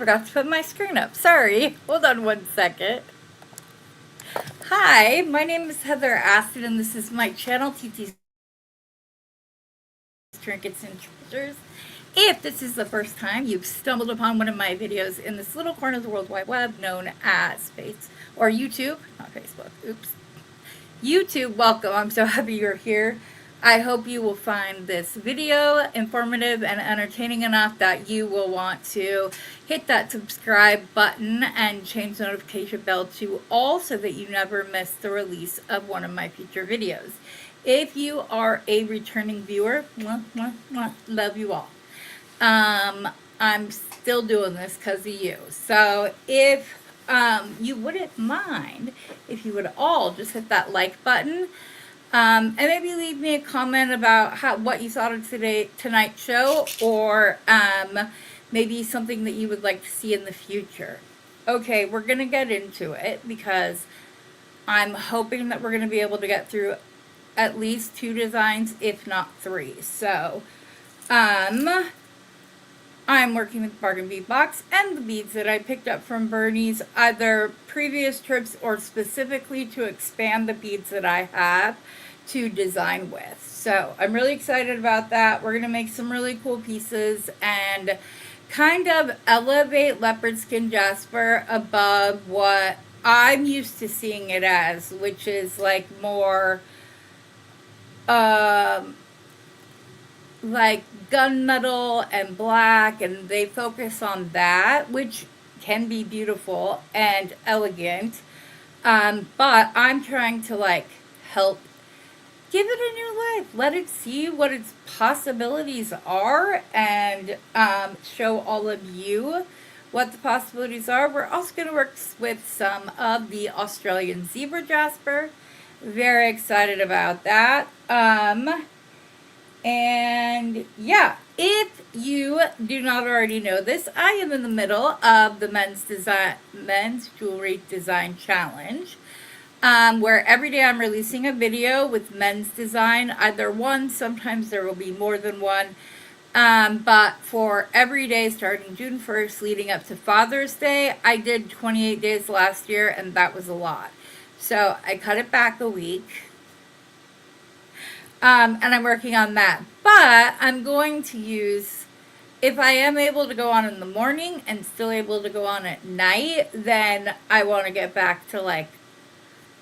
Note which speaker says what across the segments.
Speaker 1: forgot to put my screen up. Sorry. Hold on one second. Hi, my name is Heather Aston, and this is my channel, TT's Trinkets and Treasures. If this is the first time you've stumbled upon one of my videos in this little corner of the World Wide Web known as Face or YouTube, not Facebook, oops. YouTube, welcome. I'm so happy you're here. I hope you will find this video informative and entertaining enough that you will want to hit that subscribe button and change the notification bell to all so that you never miss the release of one of my future videos. If you are a returning viewer, love you all. I'm still doing this because of you. So if you wouldn't mind, if you would all just hit that like button, and maybe leave me a comment about what you thought of tonight's show, or maybe something that you would like to see in the future. Okay, we're going to get into it because I'm hoping that we're going to be able to get through at least 2 designs, if not 3. So, I'm working with Bargain Bead Box and the beads that I picked up from Bernie's, either previous trips or specifically to expand the beads that I have to design with. So I'm really excited about that. We're going to make some really cool pieces and kind of elevate leopard skin jasper above what I'm used to seeing it as, which is like more like gunmetal and black, and they focus on that, which can be beautiful and elegant, but I'm trying to like help give it a new life, let it see what its possibilities are, and show all of you what the possibilities are. We're also going to work with some of the Australian zebra jasper. Very excited about that. And yeah, if you do not already know this, I am in the middle of the men's jewelry design challenge, where every day I'm releasing a video with men's design, either one, sometimes there will be more than one, but for every day starting June 1st leading up to Father's Day. I did 28 days last year, and that was a lot. So I cut it back a week. And I'm working on that. But I'm going to use, if I am able to go on in the morning and still able to go on at night, then I want to get back to like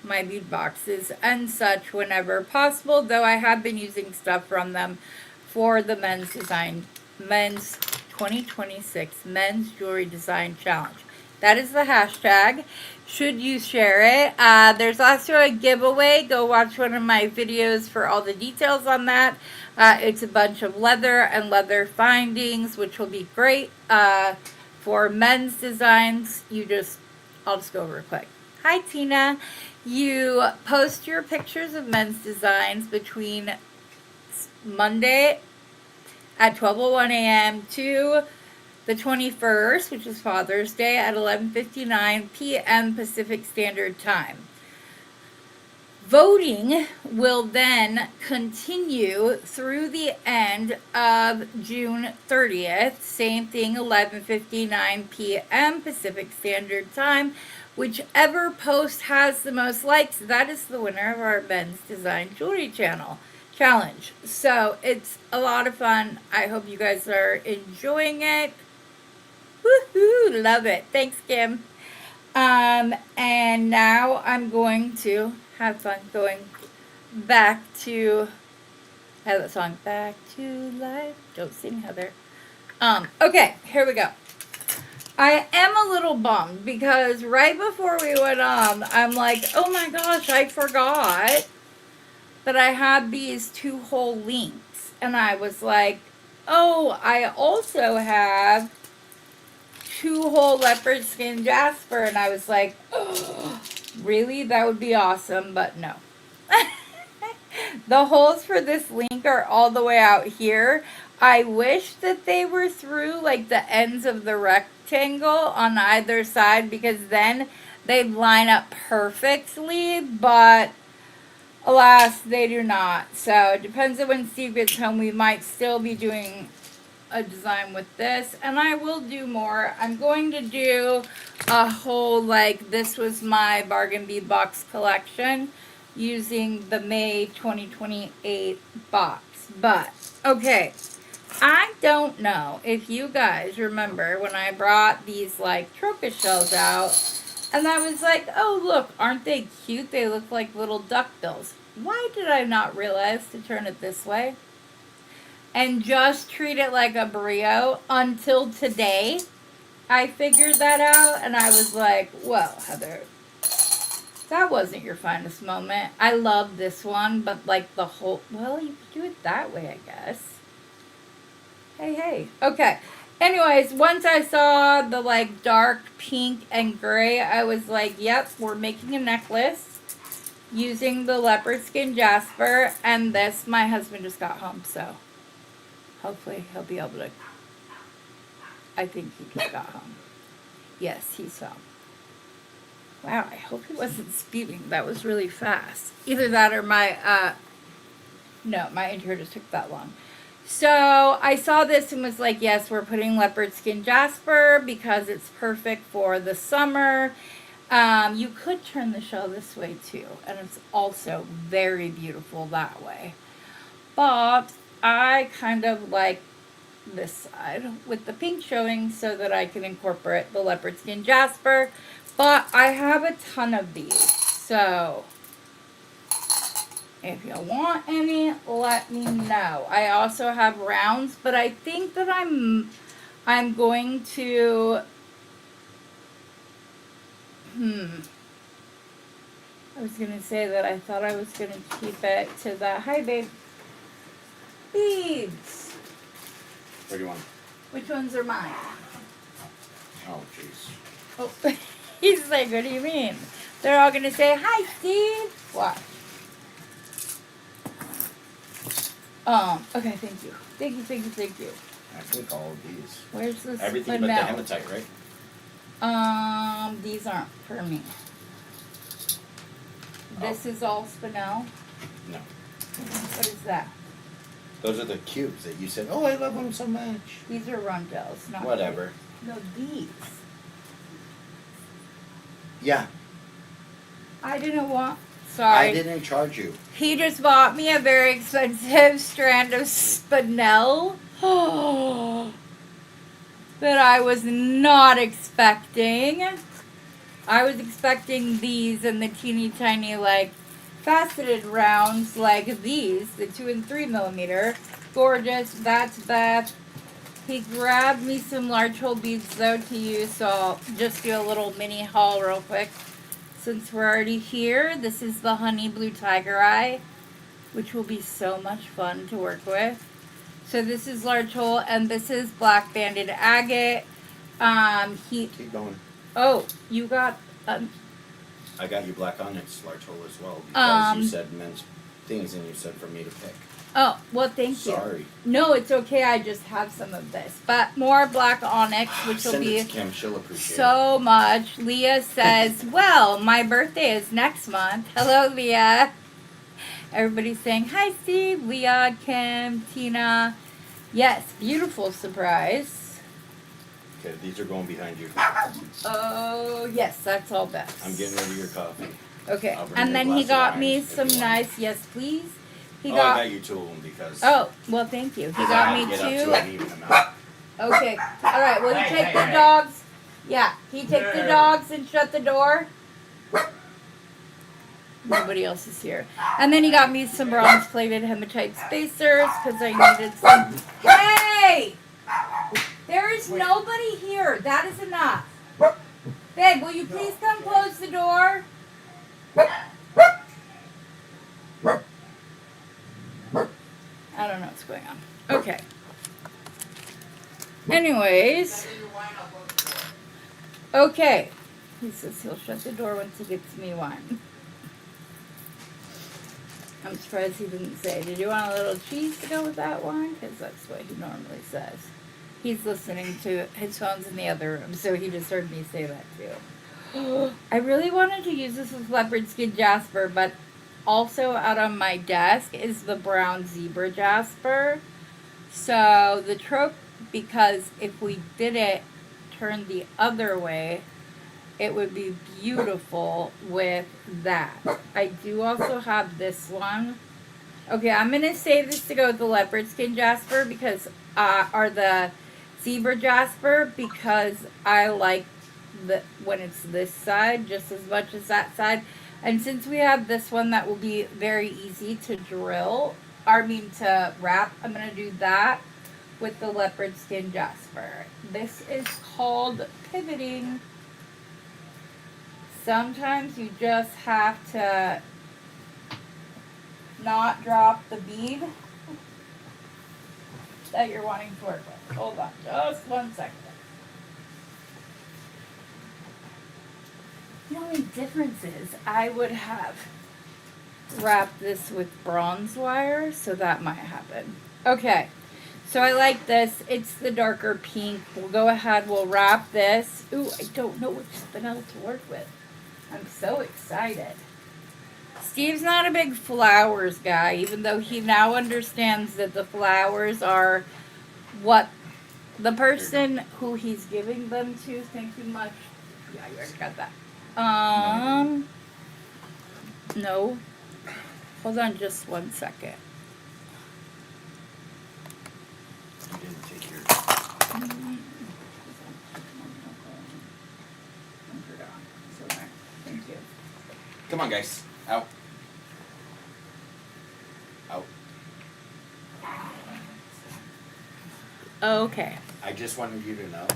Speaker 1: my bead boxes and such whenever possible, though I have been using stuff from them for the men's 2026 men's jewelry design challenge. That is the hashtag. Should you share it? There's also a giveaway. Go watch one of my videos for all the details on that. It's a bunch of leather and leather findings, which will be great for men's designs. I'll just go over it quick. Hi, Tina. You post your pictures of men's designs between Monday at 12:01 a.m. to the 21st, which is Father's Day, at 11:59 p.m. Pacific Standard Time. Voting will then continue through the end of June 30th. Same thing, 11:59 p.m. Pacific Standard Time. Whichever post has the most likes, that is the winner of our men's design jewelry challenge. So it's a lot of fun. I hope you guys are enjoying it. Woohoo! Love it. Thanks, Kim. And now I'm going to have fun going back to that song, Back to Life. Don't sing, Heather. Okay, here we go. I am a little bummed because right before we went on, I'm like, oh my gosh, I forgot that I had these 2-hole links. And I was like, oh, I also have 2-hole leopard skin jasper. And I was like, oh, really? That would be awesome, but no. The holes for this link are all the way out here. I wish that they were through like the ends of the rectangle on either side, because then they'd line up perfectly, but alas, they do not. So it depends on when Steve gets home. We might still be doing a design with this, and I will do more. I'm going to do a whole, like, this was my bargain bead box collection using the May 2028 box. But, okay, I don't know if you guys remember when I brought these, like, troca shells out, and I was like, oh, look, aren't they cute? They look like little duckbills. Why did I not realize to turn it this way? And just treat it like a burrito until today. I figured that out, and I was like, well, Heather, that wasn't your finest moment. I love this one, but like the whole, well, you could do it that way, I guess. Hey. Okay. Anyways, once I saw the like dark pink and gray, I was like, yep, we're making a necklace using the leopard skin jasper. And this, my husband just got home, so hopefully he'll be able to. I think he just got home. Yes, he's home. Wow, I hope he wasn't speeding. That was really fast. Either that or my, no, my intro just took that long. So I saw this and was like, yes, we're putting leopard skin jasper because it's perfect for the summer. You could turn the shell this way too, and it's also very beautiful that way. But I kind of like this side with the pink showing so that I can incorporate the leopard skin jasper. But I have a ton of these, so if you want any, let me know. I also have rounds, but I think that I'm going to, I was going to say that I thought I was going to keep it to the, hi babe, beads.
Speaker 2: What do you want?
Speaker 1: Which ones are mine?
Speaker 2: Oh, jeez.
Speaker 1: Oh, he's like, what do you mean? They're all going to say, hi, Steve. Watch. Okay, thank you. Thank you.
Speaker 2: I think all of these.
Speaker 1: Where's this?
Speaker 2: Everything but the hematite, right?
Speaker 1: These aren't for me. This is all spinel.
Speaker 2: No.
Speaker 1: What is that?
Speaker 2: Those are the cubes that you said, oh, I love them so much.
Speaker 1: These are rondelles, not
Speaker 2: whatever.
Speaker 1: No, these.
Speaker 2: Yeah.
Speaker 1: I didn't want. Sorry.
Speaker 2: I didn't charge you.
Speaker 1: He just bought me a very expensive strand of spinel. That I was not expecting. I was expecting these and the teeny tiny, like, faceted rounds like these, the 2 and 3 millimeter. Gorgeous. That's Beth. He grabbed me some large hole beads though to use, so I'll just do a little mini haul real quick. Since we're already here, this is the Honey Blue Tiger Eye, which will be so much fun to work with. So this is large hole, and this is black banded agate.
Speaker 2: Keep going.
Speaker 1: Oh, you got.
Speaker 2: I got you black onyx large hole as well because you said men's things and you said for me to pick.
Speaker 1: Oh, well, thank you.
Speaker 2: Sorry.
Speaker 1: No, it's okay. I just have some of this. But more black onyx, which will be
Speaker 2: Send it to Kim. She'll appreciate
Speaker 1: so much. Leah says, well, my birthday is next month. Hello, Leah. Everybody's saying, hi, Steve, Leah, Kim, Tina. Yes, beautiful surprise.
Speaker 2: Okay, these are going behind you.
Speaker 1: Oh, yes, that's all best.
Speaker 2: I'm getting rid of your coffee.
Speaker 1: Okay,
Speaker 2: I'll bring
Speaker 1: and
Speaker 2: you a
Speaker 1: then
Speaker 2: glass
Speaker 1: he
Speaker 2: of
Speaker 1: got
Speaker 2: wine
Speaker 1: me
Speaker 2: if
Speaker 1: some
Speaker 2: you want.
Speaker 1: nice, yes, please.
Speaker 2: I got you 2 of them because.
Speaker 1: Oh, well, thank you. He
Speaker 2: because
Speaker 1: got
Speaker 2: I
Speaker 1: me
Speaker 2: had to get up
Speaker 1: 2.
Speaker 2: to an even amount.
Speaker 1: Okay. All right. Will you take the dogs? Yeah. Can you take the dogs and shut the door? Nobody else is here. And then he got me some bronze-plated hematite spacers because I needed some. Hey! There is nobody here. That is enough. Babe, will you please come close the door? I don't know what's going on. Okay. Anyways. Okay. He says he'll shut the door once he gets me wine. I'm surprised he didn't say, did you want a little cheese to go with that wine? Because that's what he normally says. He's listening to his phone's in the other room, so he just heard me say that too. I really wanted to use this with leopard skin jasper, but also out on my desk is the brown zebra jasper. So the because if we did it turn the other way, it would be beautiful with that. I do also have this one. Okay, I'm going to save this to go with the leopard skin jasper because, or the zebra jasper, because I like when it's this side just as much as that side. And since we have this one that will be very easy to to wrap, I'm going to do that with the leopard skin jasper. This is called pivoting. Sometimes you just have to not drop the bead that you're wanting to work with. Hold on just 1 second. The only difference is I would have wrapped this with bronze wire, so that might happen. Okay, so I like this. It's the darker pink. We'll go ahead, we'll wrap this. Ooh, I don't know which spinel to work with. I'm so excited. Steve's not a big flowers guy, even though he now understands that the flowers are what the person who he's giving them to. Thank you much. Yeah, you already got that. No. Hold on just 1 second.
Speaker 2: You didn't take your.
Speaker 1: Thank you.
Speaker 2: Come on, guys. Out. Out.
Speaker 1: Okay.
Speaker 2: I just wanted you to know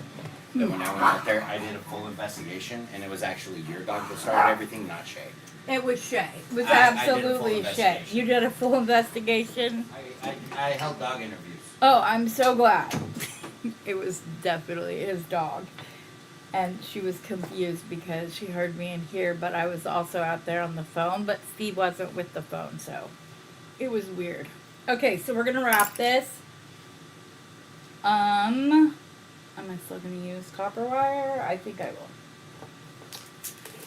Speaker 2: that when I went out there, I did a full investigation, and it was actually your dog that started everything, not Shay.
Speaker 1: It was Shay. It was
Speaker 2: I did a
Speaker 1: absolutely
Speaker 2: full
Speaker 1: Shay.
Speaker 2: investigation.
Speaker 1: You did a full investigation?
Speaker 2: I held dog interviews.
Speaker 1: Oh, I'm so glad. It was definitely his dog. And she was confused because she heard me in here, but I was also out there on the phone, but Steve wasn't with the phone, so it was weird. Okay, so we're going to wrap this. Am I still going to use copper wire? I think I will.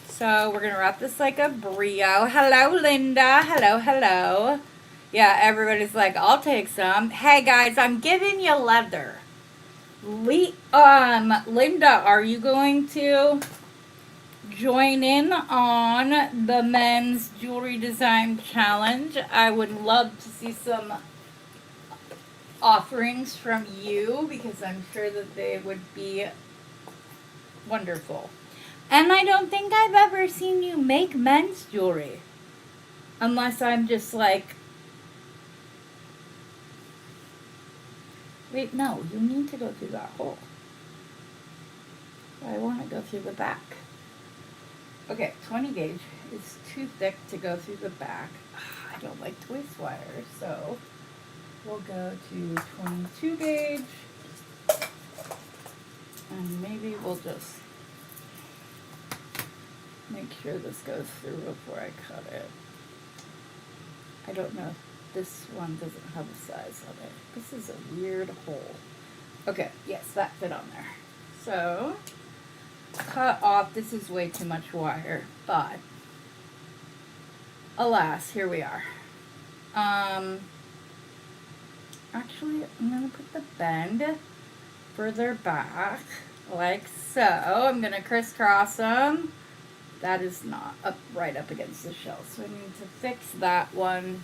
Speaker 1: So we're going to wrap this like a brio. Hello, Linda. Hello, hello. Yeah, everybody's like, I'll take some. Hey, guys, I'm giving you leather. Linda, are you going to join in on the men's jewelry design challenge? I would love to see some offerings from you because I'm sure that they would be wonderful. And I don't think I've ever seen you make men's jewelry. Unless I'm just like, wait, no, you need to go through that hole. I want to go through the back. Okay, 20 gauge is too thick to go through the back. I don't like twist wire, so we'll go to 22 gauge. And maybe we'll just make sure this goes through before I cut it. I don't know. This one doesn't have a size on it. This is a weird hole. Okay, yes, that fit on there. So, cut off. This is way too much wire, but alas, here we are. Actually, I'm going to put the bend further back, like so. I'm going to crisscross them. That is not right up against the shell, so I need to fix that one.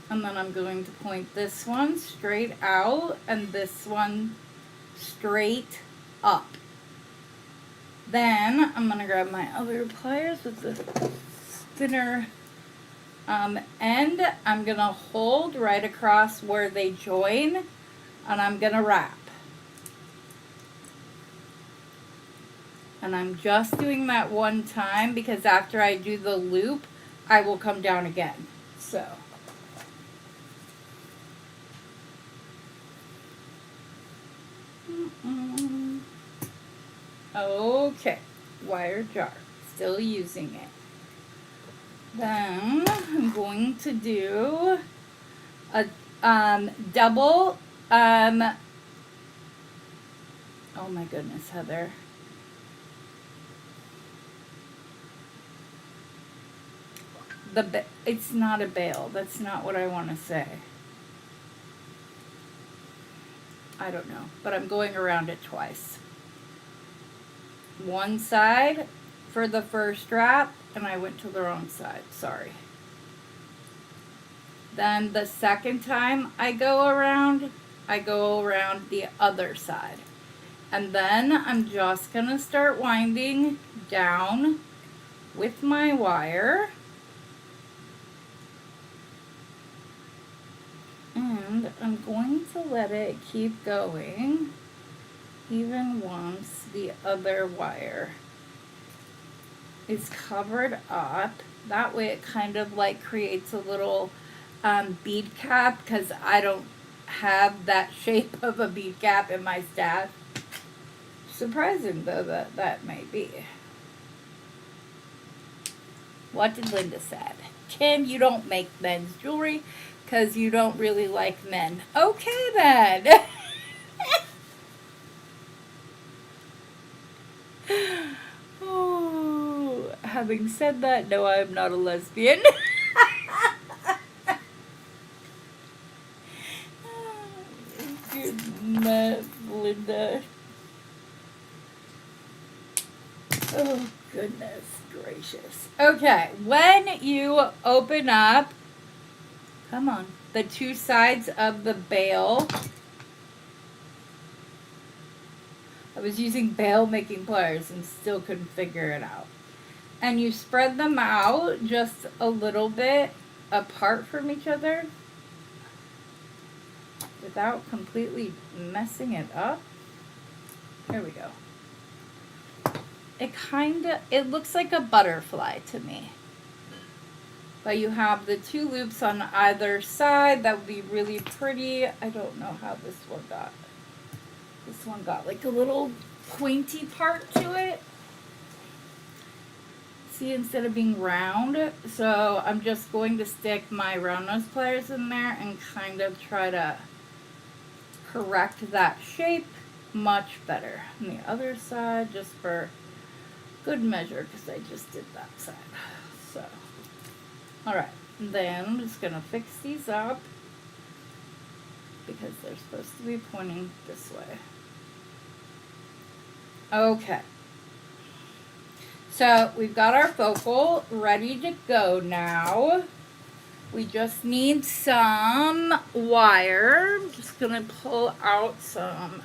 Speaker 1: And then I'm going to point this one straight out and this one straight up. Then I'm going to grab my other pliers with the thinner end. I'm going to hold right across where they join and I'm going to wrap. And I'm just doing that one time because after I do the loop, I will come down again. So. Okay, wire jar, still using it. Then I'm going to do a double, oh my goodness, Heather. It's not a bail. That's not what I want to say. I don't know, but I'm going around it twice. One side for the first wrap, and I went to the wrong side. Sorry. Then the second time I go around the other side. And then I'm just going to start winding down with my wire. And I'm going to let it keep going even once the other wire is covered up. That way it kind of like creates a little bead cap, because I don't have that shape of a bead cap in my stash. Surprising though that may be. What did Linda say? Kim, you don't make men's jewelry because you don't really like men. Okay then. Oh, having said that, no, I am not a lesbian. Good, Linda. Oh, goodness gracious. Okay, when you open up, come on, the two sides of the bail. I was using bail making pliers and still couldn't figure it out. And you spread them out just a little bit apart from each other without completely messing it up. There we go. It looks like a butterfly to me. But you have the two loops on either side. That would be really pretty. I don't know how this one got. This one got like a little pointy part to it. See, instead of being round. So I'm just going to stick my round nose pliers in there and kind of try to correct that shape much better. On the other side, just for good measure, because I just did that side. So, alright, then I'm just going to fix these up because they're supposed to be pointing this way. Okay. So, we've got our focal ready to go now. We just need some wire. I'm just going to pull out some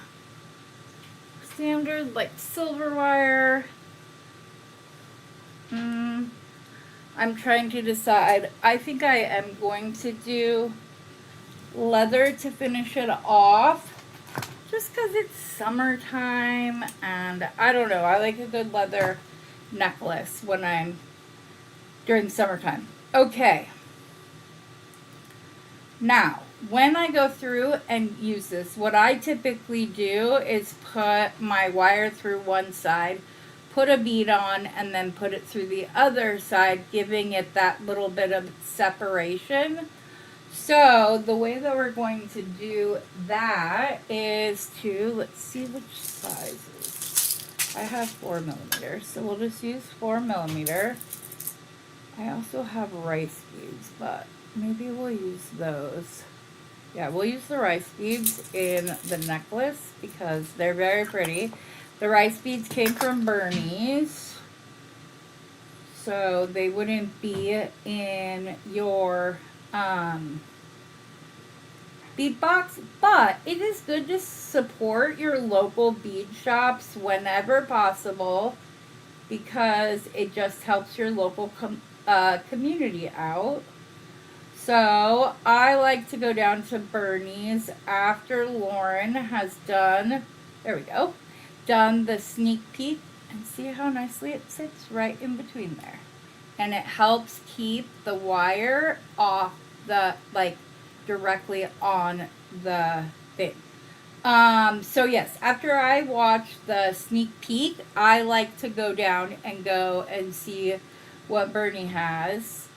Speaker 1: standard, like, silver wire. I'm trying to decide. I think I am going to do leather to finish it off, just because it's summertime, and I don't know, I like a good leather necklace when I'm during summertime. Okay. Now, when I go through and use this, what I typically do is put my wire through one side, put a bead on, and then put it through the other side, giving it that little bit of separation. So the way that we're going to do that is to, let's see which sizes. I have 4mm, so we'll just use 4mm. I also have rice beads, but maybe we'll use those. Yeah, we'll use the rice beads in the necklace because they're very pretty. The rice beads came from Bernie's, so they wouldn't be in your bead box, but it is good to support your local bead shops whenever possible because it just helps your local community out. So I like to go down to Bernie's after Lauren has done, there we go, done the sneak peek, and see how nicely it sits right in between there. And it helps keep the wire off the, like, directly on the thing. So yes, after I watch the sneak peek, I like to go down and see what Bernie has.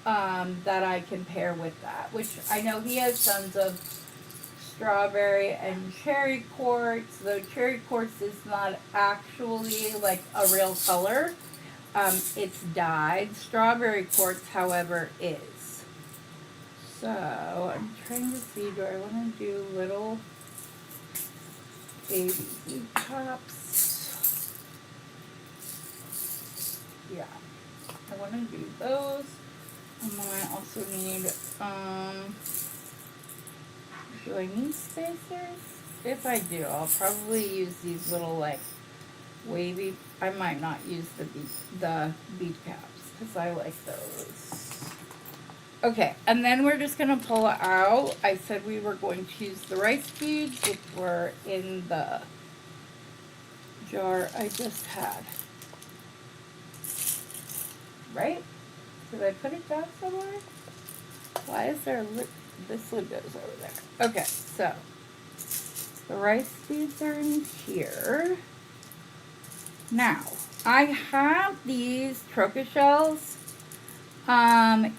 Speaker 1: that I can pair with that, which I know he has tons of strawberry and cherry quartz, though cherry quartz is not actually like a real color. It's dyed. Strawberry quartz, however, is. So I'm trying to see, do I want to do little baby bead cups? Yeah, I want to do those. And then I also need, do I need spacers? If I do, I'll probably use these little like wavy, I might not use the bead caps because I like those. Okay, and then we're just gonna pull it out. I said we were going to use the rice beads, which were in the jar I just had. Right? Did I put it down somewhere? Why is there this lid goes over there. Okay, so the rice beads are in here. Now, I have these troca shells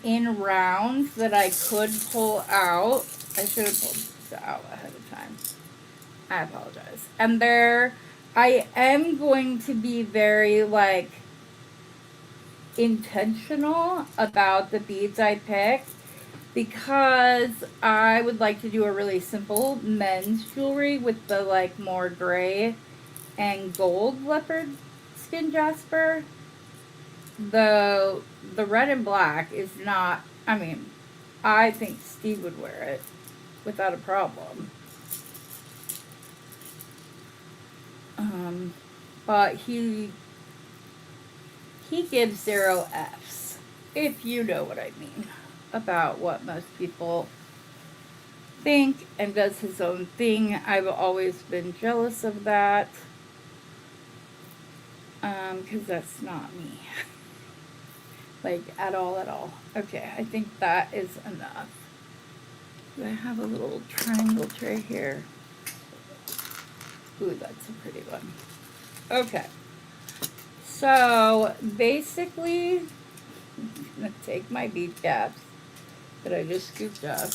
Speaker 1: in rounds that I could pull out. I should have pulled this out ahead of time. I apologize. And I am going to be very like intentional about the beads I pick because I would like to do a really simple men's jewelry with the like more gray and gold leopard skin jasper. The red and black is not, I mean, I think Steve would wear it without a problem. But he gives 0 Fs, if you know what I mean, about what most people think, and does his own thing. I've always been jealous of that, because that's not me. Like, at all. Okay, I think that is enough. Do I have a little triangle tray here? Ooh, that's a pretty one. Okay. So, basically, I'm going to take my bead caps that I just scooped up.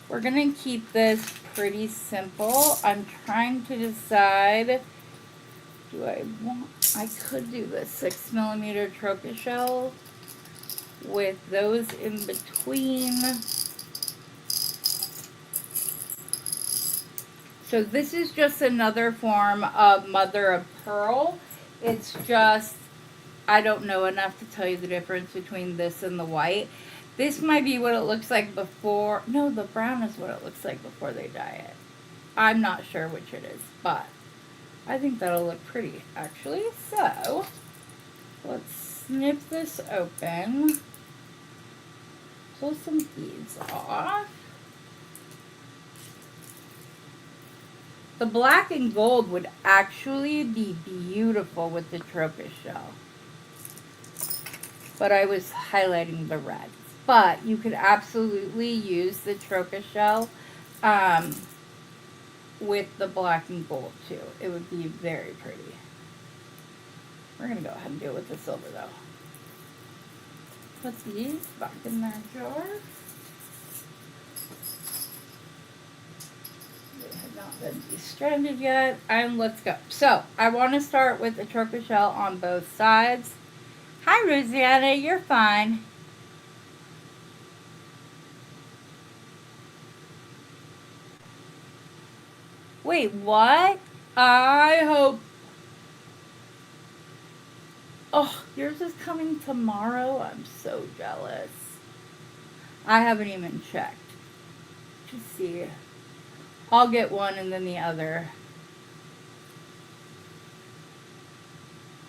Speaker 1: We're going to keep this pretty simple. I'm trying to decide, I could do the 6mm troca shell with those in between. So this is just another form of mother of pearl. It's just, I don't know enough to tell you the difference between this and the white. This might be what it looks like before. No, the brown is what it looks like before they dye it. I'm not sure which it is, but I think that'll look pretty, actually. So, let's snip this open. Pull some beads off. The black and gold would actually be beautiful with the troca shell. But I was highlighting the reds. But you could absolutely use the troca shell with the black and gold too. It would be very pretty. We're going to go ahead and do it with the silver though. Put these back in their jar. They have not been de-stranded yet. And let's go. So, I want to start with the troca shell on both sides. Hi, Rosianna. You're fine. Wait, what? I hope... Oh, yours is coming tomorrow? I'm so jealous. I haven't even checked to see. I'll get one and then the other.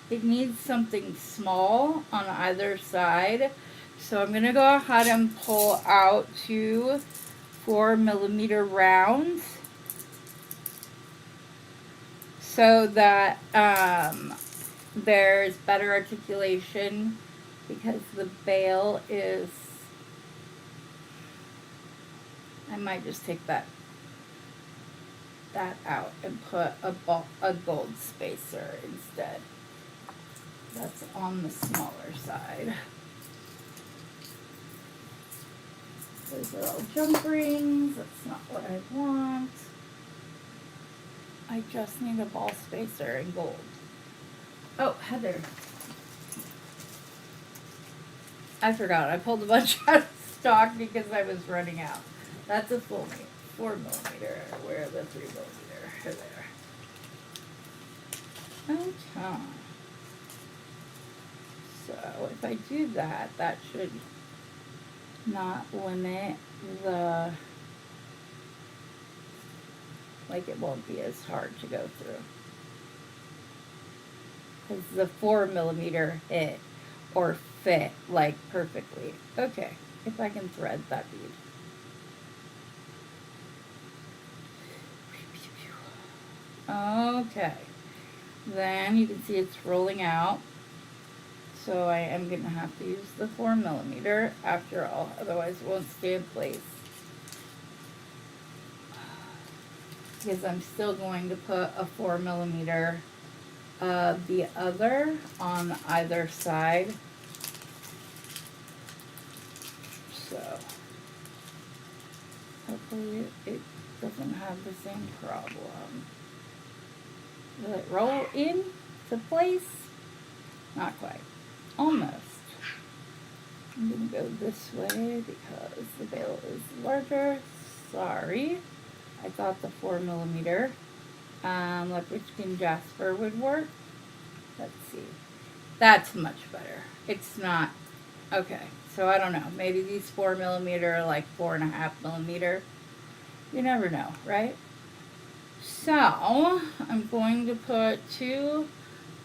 Speaker 1: It needs something small on either side. So I'm going to go ahead and pull out 2 4mm rounds so that there's better articulation, because the bail is, I might just take that out and put a gold spacer instead. That's on the smaller side. Those are all jump rings. That's not what I want. I just need a ball spacer in gold. Oh, Heather. I forgot. I pulled a bunch out of stock because I was running out. That's a full 4 millimeter. Where are the 3 millimeter? Here they are. Okay. So if I do that, that should not limit the, like it won't be as hard to go through. Because the 4 millimeter hit or fit like perfectly. Okay, if I can thread that bead. Okay, then you can see it's rolling out. So I am going to have to use the 4 millimeter after all, otherwise it won't stay in place. Because I'm still going to put a 4 millimeter of the other on either side. So hopefully it doesn't have the same problem. Will it roll in to place? Not quite. Almost. I'm going to go this way because the bail is larger. Sorry. I thought the 4 millimeter leopard skin jasper would work. Let's see. That's much better. It's not. Okay. So I don't know. Maybe these 4 millimeter are like 4.5 millimeter. You never know, right? So I'm going to put 2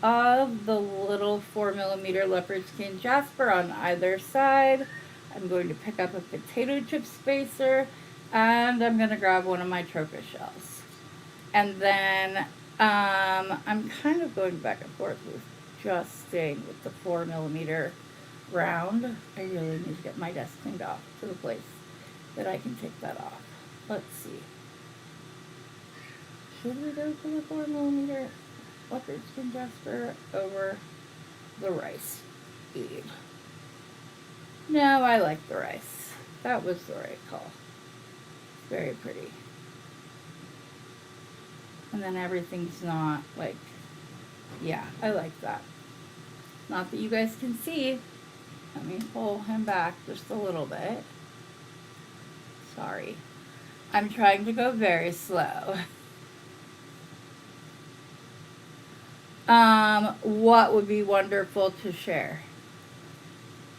Speaker 1: of the little 4 millimeter leopard skin jasper on either side. I'm going to pick up a potato chip spacer and I'm going to grab one of my troca shells. And then I'm kind of going back and forth with just staying with the 4 millimeter round. I really need to get my desk cleaned off to the place that I can take that off. Let's see. Should we go to the 4 millimeter leopard skin jasper over the rice bead? No, I like the rice. That was the right call. Very pretty. And then everything's not like, yeah, I like that. Not that you guys can see. Let me pull him back just a little bit. Sorry. I'm trying to go very slow. What would be wonderful to share?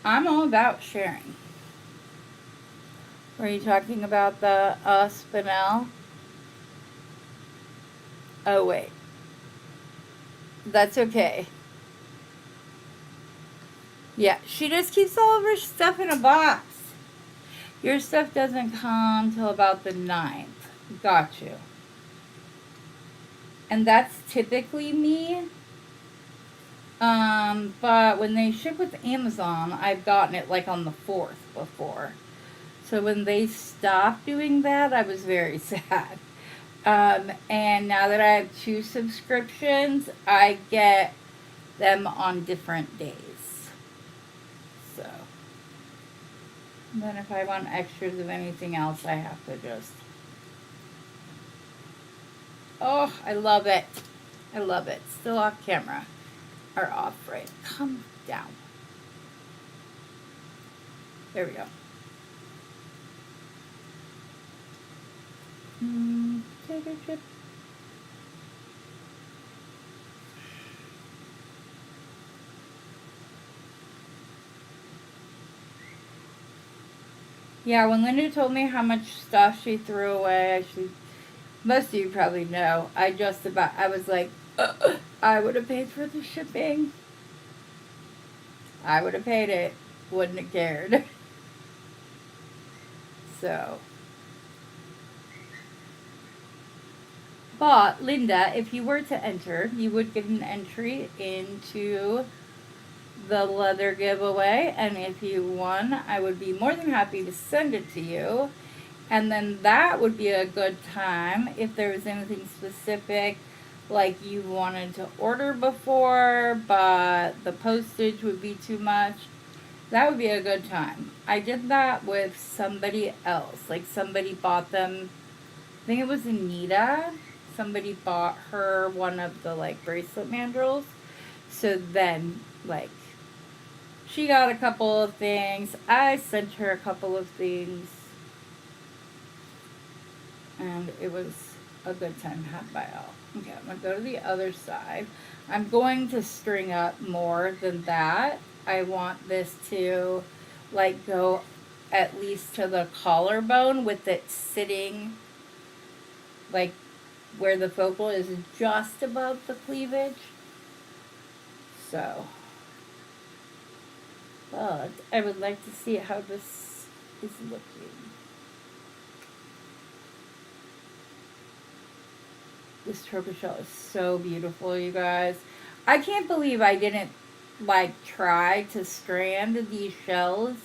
Speaker 1: I'm all about sharing. Were you talking about the spinel? Oh, wait. That's okay. Yeah, she just keeps all of her stuff in a box. Your stuff doesn't come till about the 9th. Got you. And that's typically me. But when they ship with Amazon, I've gotten it like on the 4th before. So when they stopped doing that, I was very sad. And now that I have 2 subscriptions, I get them on different days. So, and then if I want extras of anything else, I have to just... Oh, I love it. I love it. Still off camera. Or off, right? Come down. There we go. Potato chip. Yeah, when Linda told me how much stuff she threw away, most of you probably know, I was like, I would have paid for the shipping. I would have paid it. Wouldn't have cared. So. But, Linda, if you were to enter, you would get an entry into the leather giveaway. And if you won, I would be more than happy to send it to you. And then that would be a good time if there was anything specific like you wanted to order before, but the postage would be too much. That would be a good time. I did that with somebody else. Like somebody bought them, I think it was Anita. Somebody bought her one of the like bracelet mandrels. So then, like, she got a couple of things. I sent her a couple of things. And it was a good time had by all. Okay, I'm going to go to the other side. I'm going to string up more than that. I want this to, like, go at least to the collarbone with it sitting, like, where the focal is just above the cleavage. So, but I would like to see how this is looking. This tortoiseshell is so beautiful, you guys. I can't believe I didn't, like, try to strand these shells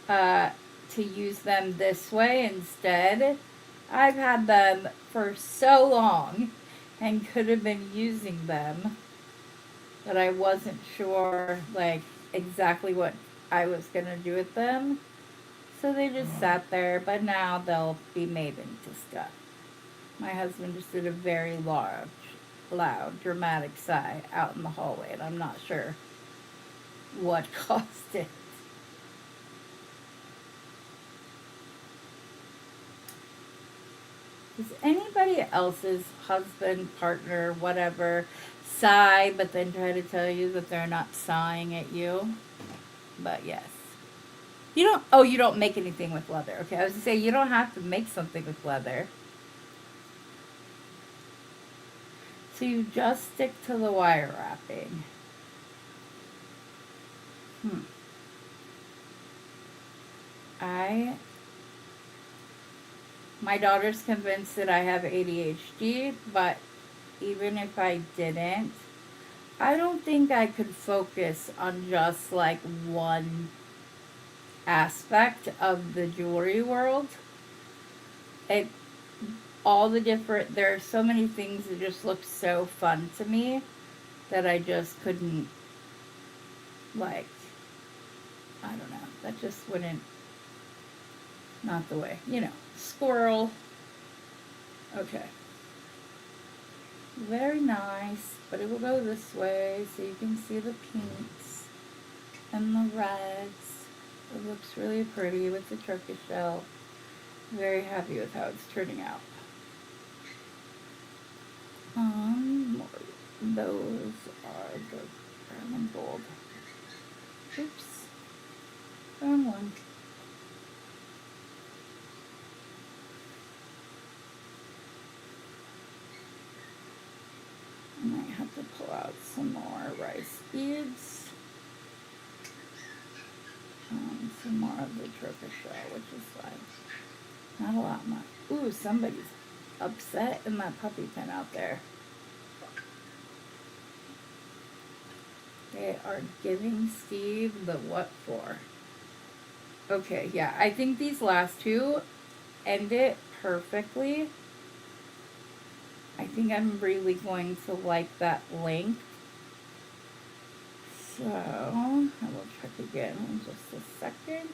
Speaker 1: to use them this way instead. I've had them for so long and could have been using them, but I wasn't sure, like, exactly what I was going to do with them. So they just sat there, but now they'll be made into stuff. My husband just did a very large, loud, dramatic sigh out in the hallway, and I'm not sure what caused it. Does anybody else's husband, partner, whatever, sigh, but then try to tell you that they're not sighing at you? But yes. You don't make anything with leather. Okay, I was going to say, you don't have to make something with leather. So you just stick to the wire wrapping. My daughter's convinced that I have ADHD, but even if I didn't, I don't think I could focus on just like one aspect of the jewelry world. It all the different there are so many things that just look so fun to me that I just couldn't, like, I don't know. That just wouldn't, not the way. Squirrel. Okay. Very nice, but it will go this way so you can see the pinks and the reds. It looks really pretty with the turkey shell. Very happy with how it's turning out. Those are the brown and gold. Oops. Wrong one. I might have to pull out some more rice beads. Some more of the turkey shell, which is like not a lot more. Ooh, somebody's upset in that puppy pen out there. They are giving Steve the what for. Okay, yeah, I think these last two end it perfectly. I think I'm really going to like that length. So, I will check again in just a second.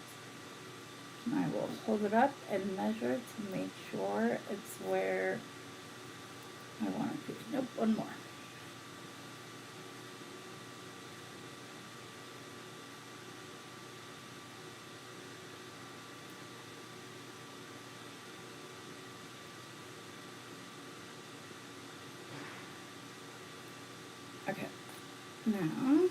Speaker 1: And I will hold it up and measure to make sure it's where I want it to be. Nope, one more. Okay, now,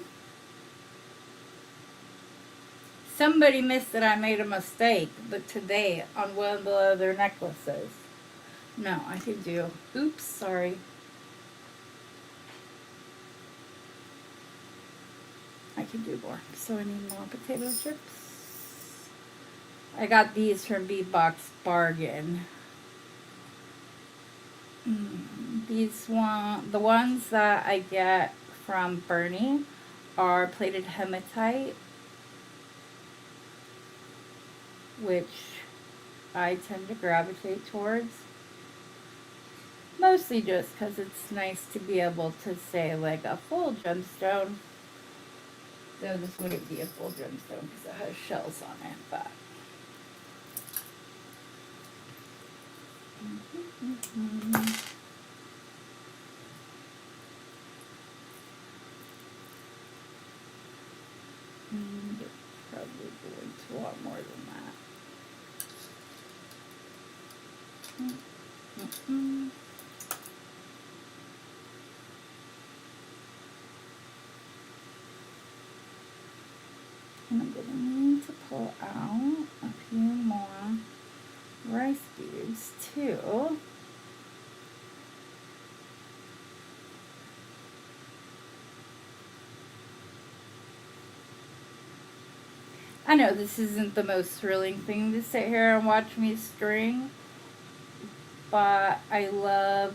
Speaker 1: somebody missed that I made a mistake, but today on one of the other necklaces. No, I could do, oops, sorry. I can do more. So I need more potato chips. I got these from Beadbox Bargain. The ones that I get from Bernie are plated hematite, which I tend to gravitate towards. Mostly just because it's nice to be able to say like a full gemstone. Though this wouldn't be a full gemstone because it has shells on it, but. You're probably going to want more than that. And I'm going to need to pull out a few more rice beads too. I know this isn't the most thrilling thing to sit here and watch me string, but I love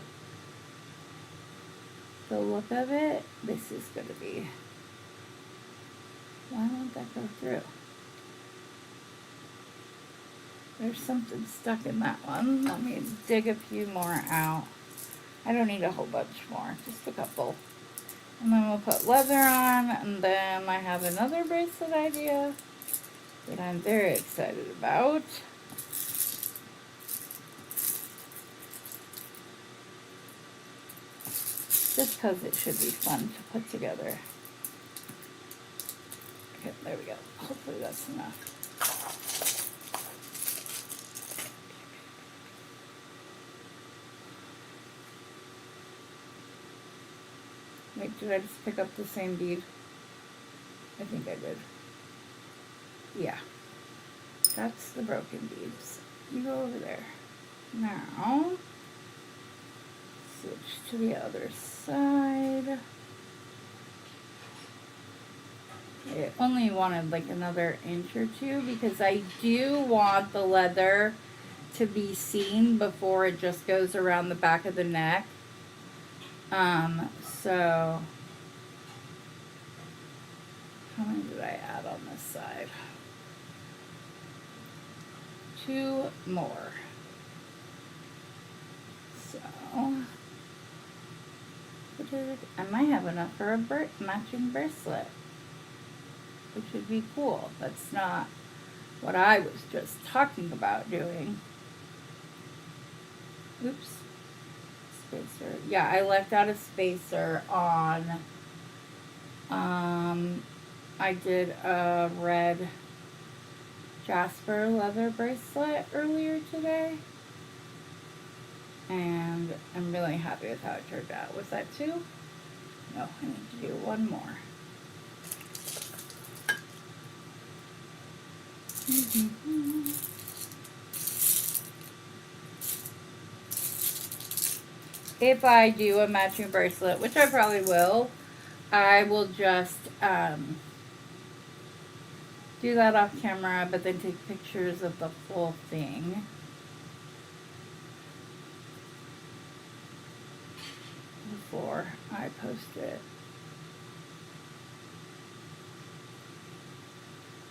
Speaker 1: the look of it. This is going to be, why won't that go through? There's something stuck in that one. Let me dig a few more out. I don't need a whole bunch more, just a couple. And then we'll put leather on, and then I have another bracelet idea that I'm very excited about. Just because it should be fun to put together. Okay, there we go. Hopefully that's enough. Wait, did I just pick up the same bead? I think I did. Yeah. That's the broken beads. You go over there. Now, switch to the other side. I only wanted like another inch or two because I do want the leather to be seen before it just goes around the back of the neck. So how many did I add on this side? 2 more. So I might have enough for a matching bracelet, which would be cool. That's not what I was just talking about doing. Oops. Spacer. Yeah, I left out a spacer on, I did a red Jasper leather bracelet earlier today. And I'm really happy with how it turned out. Was that 2? No, I need to do 1 more. If I do a matching bracelet, which I probably will, I will just do that off camera, but then take pictures of the full thing. Before I post it.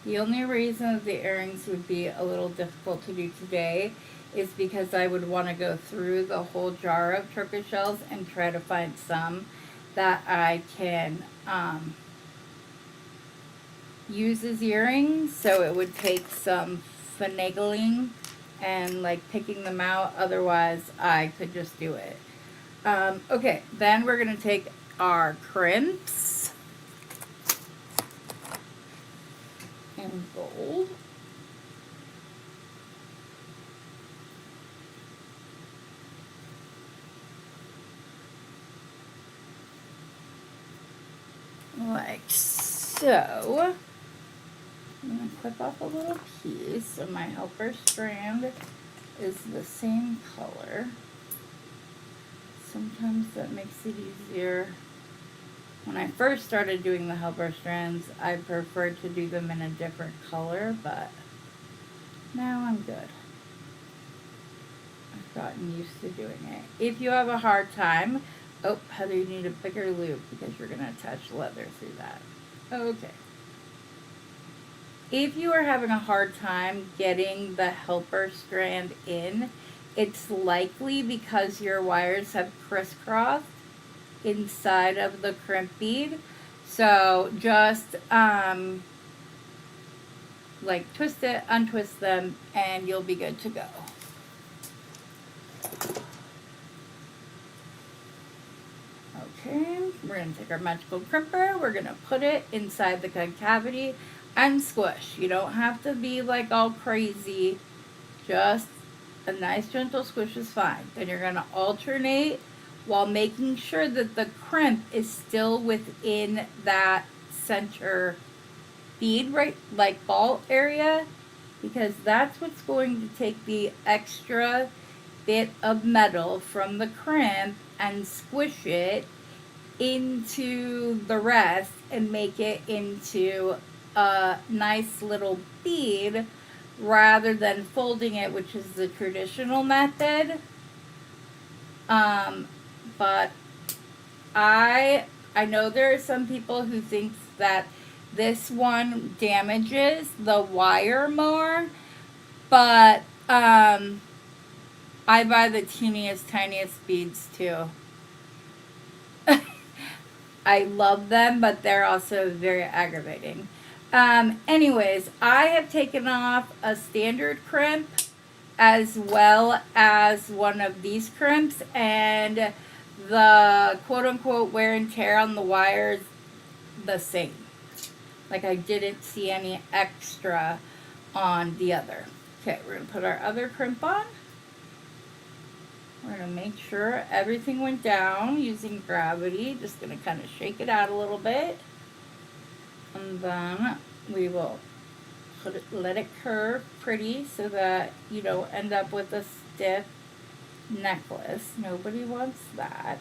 Speaker 1: The only reason that the earrings would be a little difficult to do today is because I would want to go through the whole jar of turkish shells and try to find some that I can use as earrings. So it would take some finagling and like picking them out. Otherwise, I could just do it. Okay, then we're going to take our crimps in gold. Like so. I'm going to clip off a little piece, and my helper strand is the same color. Sometimes that makes it easier. When I first started doing the helper strands, I preferred to do them in a different color, but now I'm good. I've gotten used to doing it. If you have a hard time, oh, Heather, you need a bigger loop because you're going to attach leather through that. Okay. If you are having a hard time getting the helper strand in, it's likely because your wires have crisscrossed inside of the crimp bead. So just like twist it, untwist them, and you'll be good to go. Okay, we're going to take our magical crimper, we're going to put it inside the concavity and squish. You don't have to be like all crazy, just a nice gentle squish is fine. Then you're going to alternate while making sure that the crimp is still within that center bead, right, like ball area, because that's what's going to take the extra bit of metal from the crimp and squish it into the rest and make it into a nice little bead rather than folding it, which is the traditional method. But I know there are some people who think that this one damages the wire more, but I buy the teeniest, tiniest beads too. I love them, but they're also very aggravating. Anyways, I have taken off a standard crimp as well as one of these crimps, and the quote-unquote wear and tear on the wires the same. Like I didn't see any extra on the other. Okay, we're going to put our other crimp on. We're going to make sure everything went down using gravity. Just going to kind of shake it out a little bit. And then we will let it curve pretty so that you don't end up with a stiff necklace. Nobody wants that.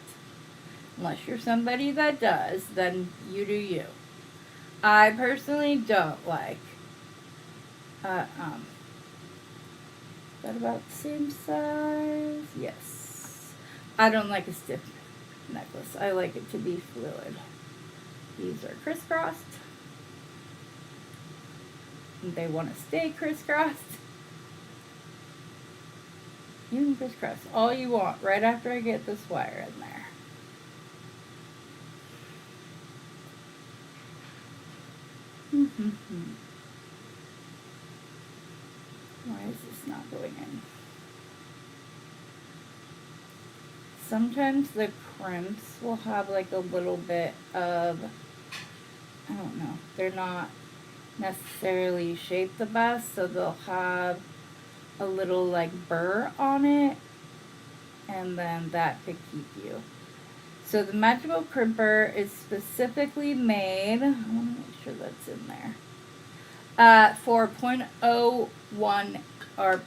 Speaker 1: Unless you're somebody that does, then you do you. I personally don't like. Is that about the same size? Yes. I don't like a stiff necklace. I like it to be fluid. These are crisscrossed. They want to stay crisscrossed. You can crisscross all you want right after I get this wire in there. Why is this not going in? Sometimes the crimps will have like a little bit of, I don't know, they're not necessarily shaped the best, so they'll have a little like burr on it, and then that could keep you. So the magical crimper is specifically made, I want to make sure that's in there, for 0.01 or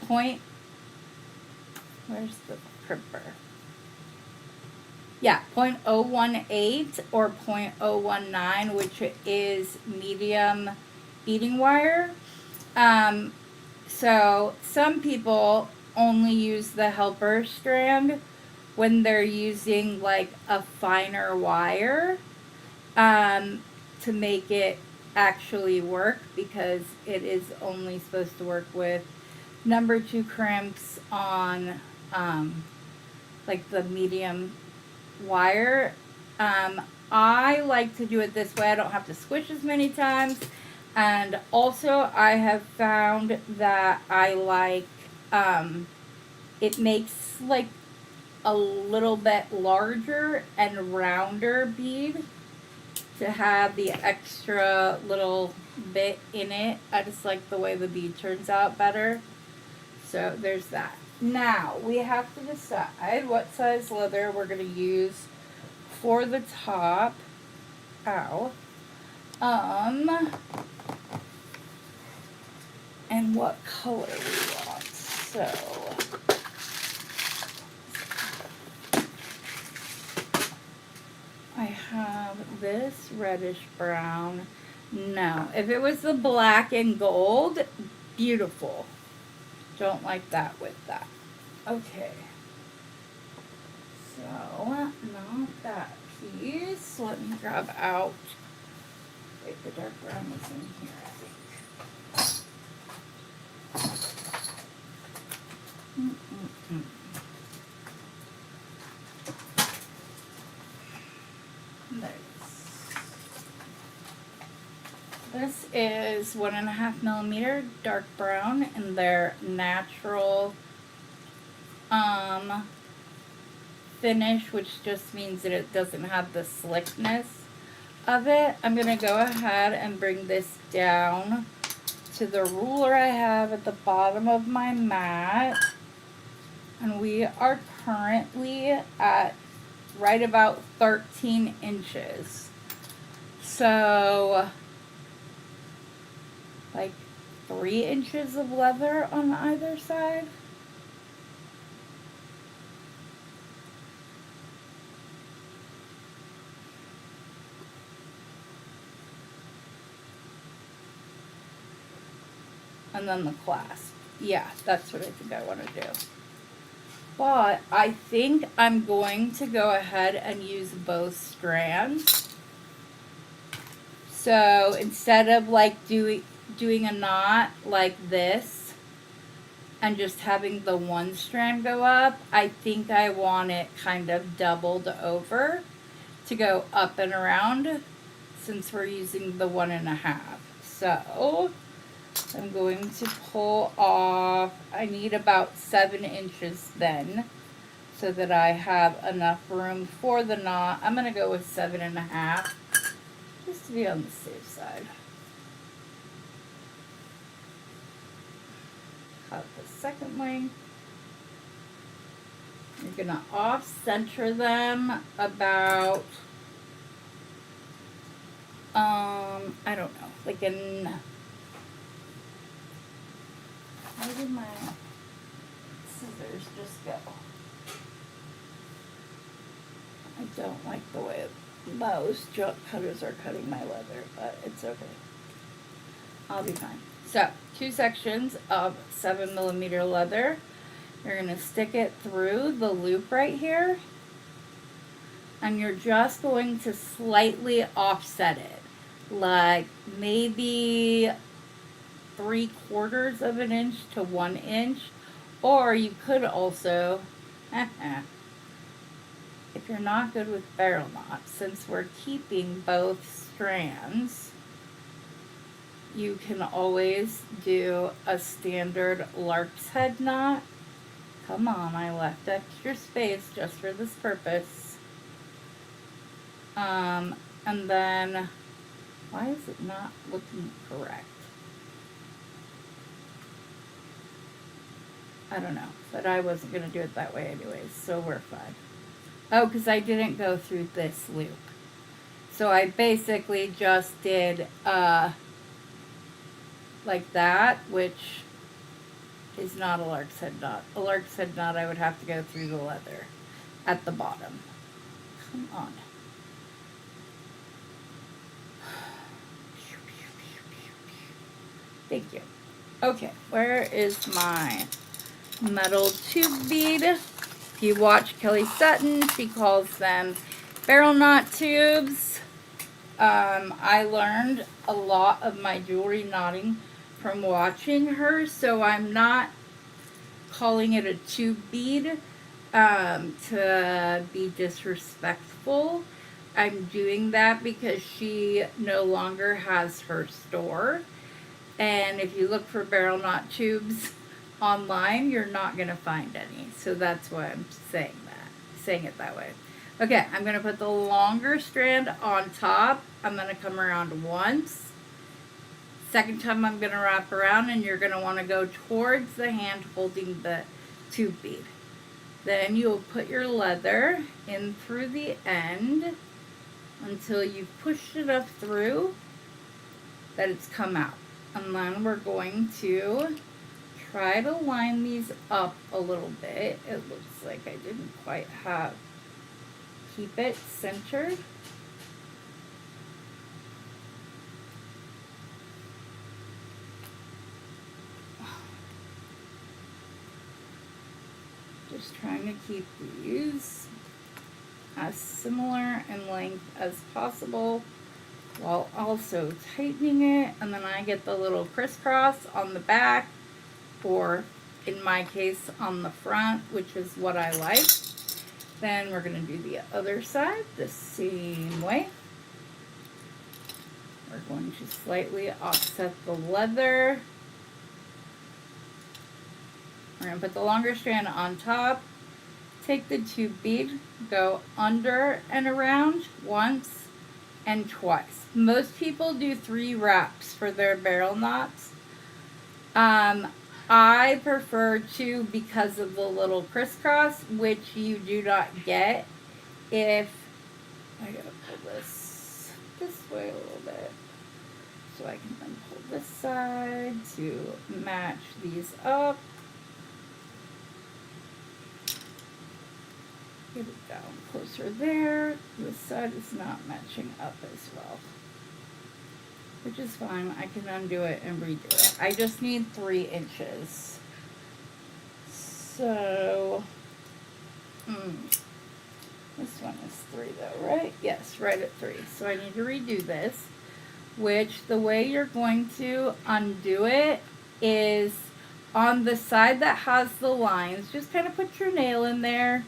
Speaker 1: where's the crimper? Yeah, 0.018 or 0.019, which is medium beading wire. So some people only use the helper strand when they're using like a finer wire to make it actually work, because it is only supposed to work with number 2 crimps on like the medium wire. I like to do it this way. I don't have to squish as many times, and also I have found that I like it makes like a little bit larger and rounder bead to have the extra little bit in it. I just like the way the bead turns out better. So there's that. Now we have to decide what size leather we're going to use for the top. And what color we want. So I have this reddish brown. No, if it was the black and gold, beautiful. Don't like that with that. Okay. So, not that piece. Let me grab out. Wait, the dark brown was in here, I think. There it is. This is 1.5 millimeter dark brown in their natural finish, which just means that it doesn't have the slickness of it. I'm going to go ahead and bring this down to the ruler I have at the bottom of my mat. And we are currently at right about 13 inches. So, like 3 inches of leather on either side. And then the clasp. Yeah, that's what I think I want to do. But I think I'm going to go ahead and use both strands. So instead of like doing a knot like this and just having the one strand go up, I think I want it kind of doubled over to go up and around since we're using the 1.5. So I'm going to pull off, I need about 7 inches then so that I have enough room for the knot. I'm going to go with 7.5 just to be on the safe side. Cut the second length. You're going to off-center them about, I don't know, like in, where did my scissors just go? I don't like the way most junk cutters are cutting my leather, but it's okay. I'll be fine. So, 2 sections of 7 millimeter leather. You're going to stick it through the loop right here. And you're just going to slightly offset it. Like maybe 3/4 of an inch to 1 inch. Or you could also, if you're not good with barrel knots, since we're keeping both strands, you can always do a standard lark's head knot. Come on, I left extra space just for this purpose. And then, why is it not looking correct? I don't know, but I wasn't going to do it that way anyways, so we're fine. Oh, because I didn't go through this loop. So I basically just did like that, which is not a lark's head knot. A lark's head knot, I would have to go through the leather at the bottom. Come on. Thank you. Okay, where is my metal tube bead? If you watch Kelly Sutton, she calls them barrel knot tubes. I learned a lot of my jewelry knotting from watching her, so I'm not calling it a tube bead to be disrespectful. I'm doing that because she no longer has her store. And if you look for barrel knot tubes online, you're not going to find any. So that's why I'm saying it that way. Okay, I'm going to put the longer strand on top. I'm going to come around once. Second time I'm going to wrap around, and you're going to want to go towards the hand holding the tube bead. Then you'll put your leather in through the end until you've pushed enough through that it's come out. And then we're going to try to line these up a little bit. It looks like I didn't quite keep it centered. Just trying to keep these as similar in length as possible while also tightening it. And then I get the little crisscross on the back, or in my case on the front, which is what I like. Then we're going to do the other side the same way. We're going to slightly offset the leather. We're going to put the longer strand on top. Take the tube bead, go under and around once and twice. Most people do 3 wraps for their barrel knots. I prefer 2 because of the little crisscross, which you do not get if I gotta pull this way a little bit so I can then pull this side to match these up. Get it down closer there. This side is not matching up as well, which is fine. I can undo it and redo it. I just need 3 inches. So, this one is 3 though, right? Yes, right at 3. So I need to redo this, which the way you're going to undo it is on the side that has the lines. Just kind of put your nail in there.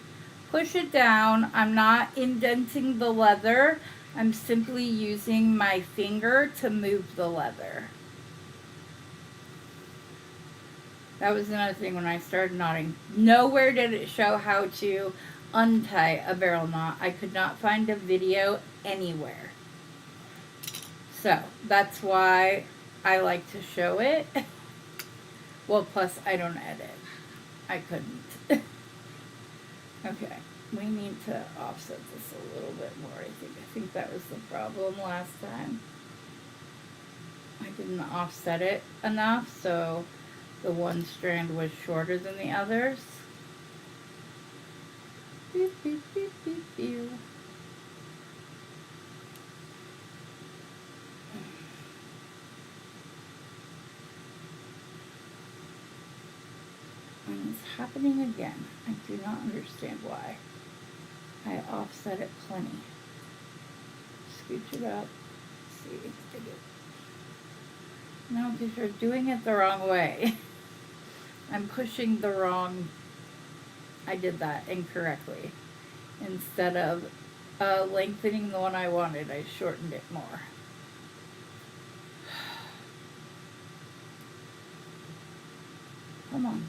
Speaker 1: Push it down. I'm not indenting the leather. I'm simply using my finger to move the leather. That was another thing when I started knotting. Nowhere did it show how to untie a barrel knot. I could not find a video anywhere. So that's why I like to show it. Well, plus I don't edit. I couldn't. Okay, we need to offset this a little bit more. I think that was the problem last time. I didn't offset it enough, so the one strand was shorter than the others. Beep, beep, beep, beep, beep. And it's happening again. I do not understand why. I offset it plenty. Scooch it up. See, dig it. No, because you're doing it the wrong way. I'm pushing the wrong. I did that incorrectly. Instead of lengthening the one I wanted, I shortened it more. Come on.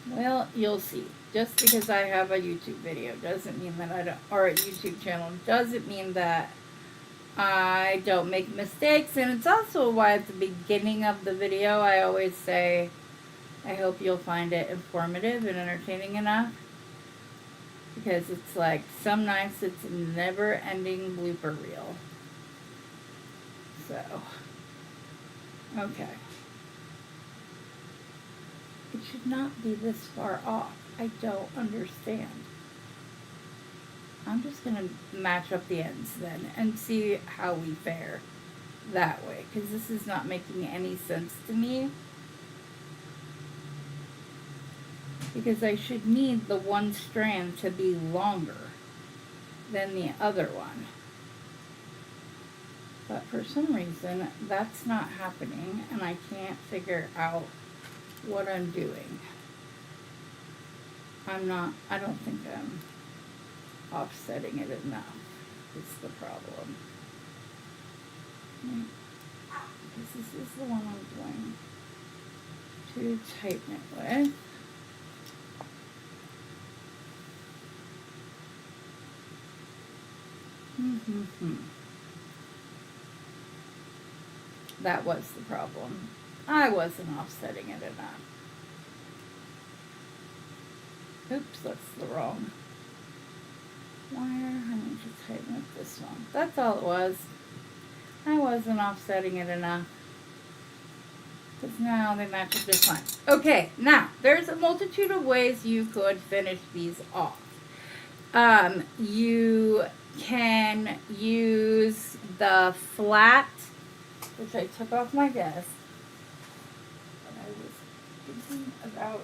Speaker 1: Well, you'll see. Just because I have a YouTube video doesn't mean that I don't, or a YouTube channel, doesn't mean that I don't make mistakes. And it's also why at the beginning of the video I always say, I hope you'll find it informative and entertaining enough. Because it's like, some nights it's a never-ending blooper reel. So, okay. It should not be this far off. I don't understand. I'm just going to match up the ends then and see how we fare that way. Because this is not making any sense to me. Because I should need the one strand to be longer than the other one. But for some reason, that's not happening, and I can't figure out what I'm doing. I don't think I'm offsetting it enough. It's the problem. Because this is the one I'm going to tighten it with. That was the problem. I wasn't offsetting it enough. Oops, that's the wrong wire. I need to tighten up this one. That's all it was. I wasn't offsetting it enough. Because now they match up just fine. Okay, now, there's a multitude of ways you could finish these off. You can use the flat, which I took off my desk. And I was thinking about,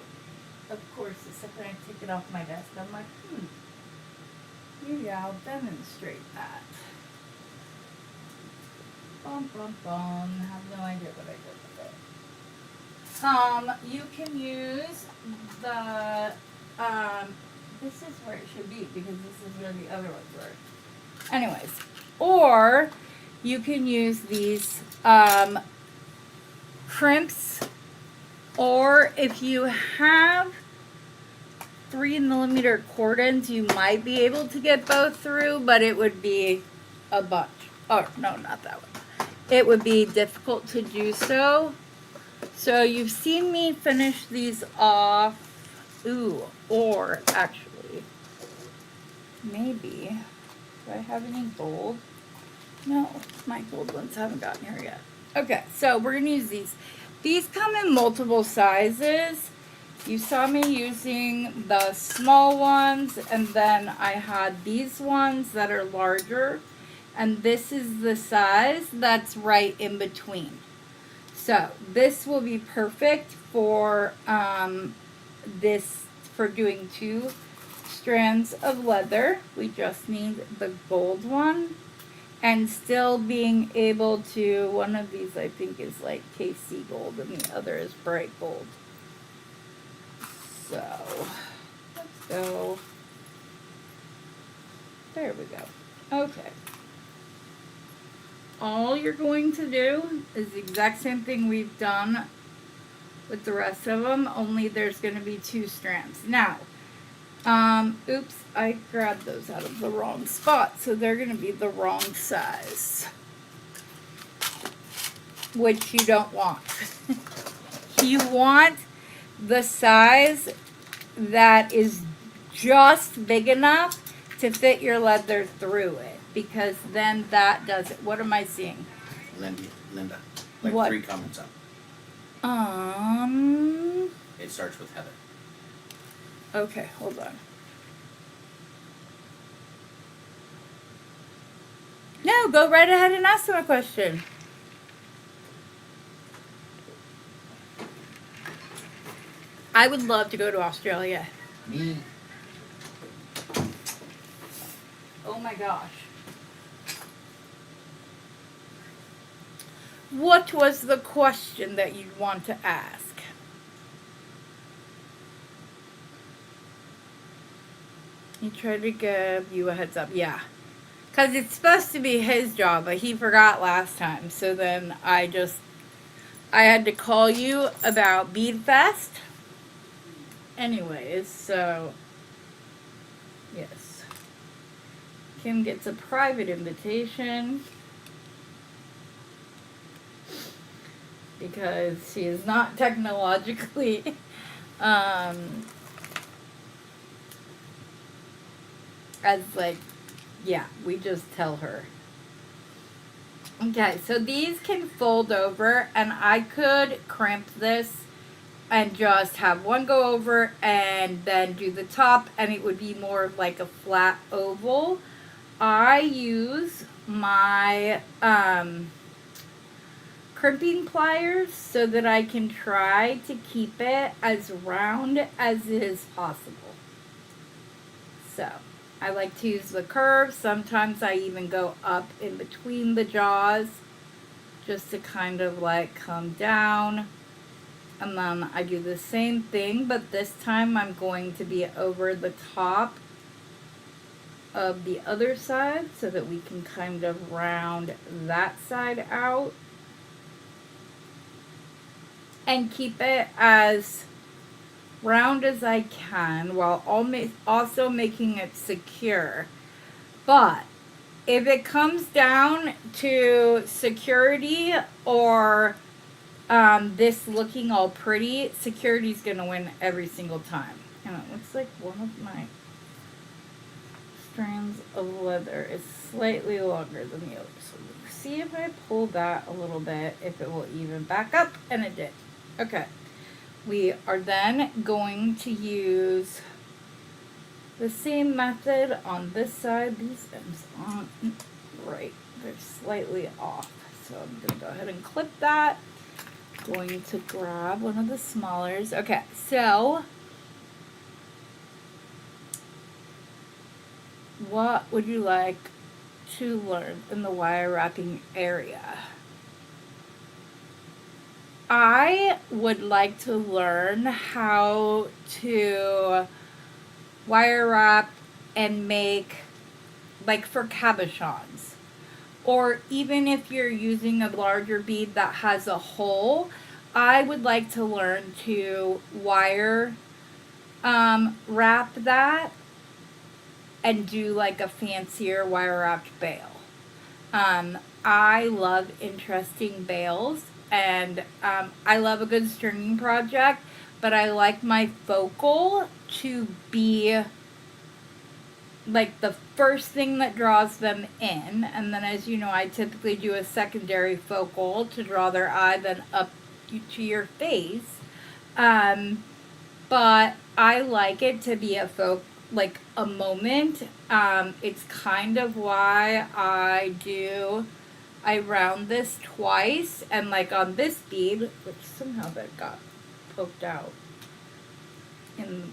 Speaker 1: of course, the second I take it off my desk, I'm like, maybe I'll demonstrate that. Bum, bum, bum. I have no idea what I did with it. You can use the, this is where it should be, because this is where the other ones were. Anyways, or you can use these crimps, or if you have 3mm cord ends, you might be able to get both through, but it would be a bunch. Oh, no, not that one. It would be difficult to do so. So you've seen me finish these off. Ooh, or actually, maybe, do I have any gold? No, my gold ones haven't gotten here yet. Okay, so we're gonna use these. These come in multiple sizes. You saw me using the small ones, and then I had these ones that are larger, and this is the size that's right in between. So this will be perfect for for doing 2 strands of leather. We just need the gold one, and still being able to, one of these I think is like KC gold and the other is bright gold. So let's go. There we go. Okay. All you're going to do is the exact same thing we've done with the rest of them, only there's going to be 2 strands. Now, oops, I grabbed those out of the wrong spot, so they're going to be the wrong size, which you don't want. You want the size that is just big enough to fit your leather through it, because then that does it. What am I seeing?
Speaker 2: Linda, like
Speaker 1: what?
Speaker 2: 3 comments up. It starts with Heather.
Speaker 1: Okay, hold on. No, go right ahead and ask them a question. I would love to go to Australia.
Speaker 2: Me.
Speaker 1: Oh my gosh. What was the question that you'd want to ask? He tried to give you a heads up. Yeah. Because it's supposed to be his job, but he forgot last time. So then I had to call you about Bead Fest. Anyways, so yes. Kim gets a private invitation because she is not technologically as like, yeah, we just tell her. Okay, so these can fold over, and I could crimp this and just have one go over and then do the top, and it would be more of like a flat oval. I use my crimping pliers so that I can try to keep it as round as it is possible. So I like to use the curve. Sometimes I even go up in between the jaws just to kind of like come down. And then I do the same thing, but this time I'm going to be over the top of the other side so that we can kind of round that side out and keep it as round as I can while also making it secure. But if it comes down to security or this looking all pretty, security's gonna win every single time. And it looks like one of my strands of leather is slightly longer than the other. So let's see if I pull that a little bit, if it will even back up, and it did. Okay. We are then going to use the same method on this side. These ends aren't right. They're slightly off. So I'm going to go ahead and clip that. Going to grab one of the smallers. Okay, so what would you like to learn in the wire wrapping area? I would like to learn how to wire wrap and make like for cabochons. Or even if you're using a larger bead that has a hole, I would like to learn to wire wrap that and do like a fancier wire wrapped bail. I love interesting bails, and I love a good stringing project, but I like my focal to be like the first thing that draws them in, and then, as you know, I typically do a secondary focal to draw their eye then up to your face. But I like it to be like a moment. It's kind of why I round this twice, and like on this bead, which somehow that got poked out in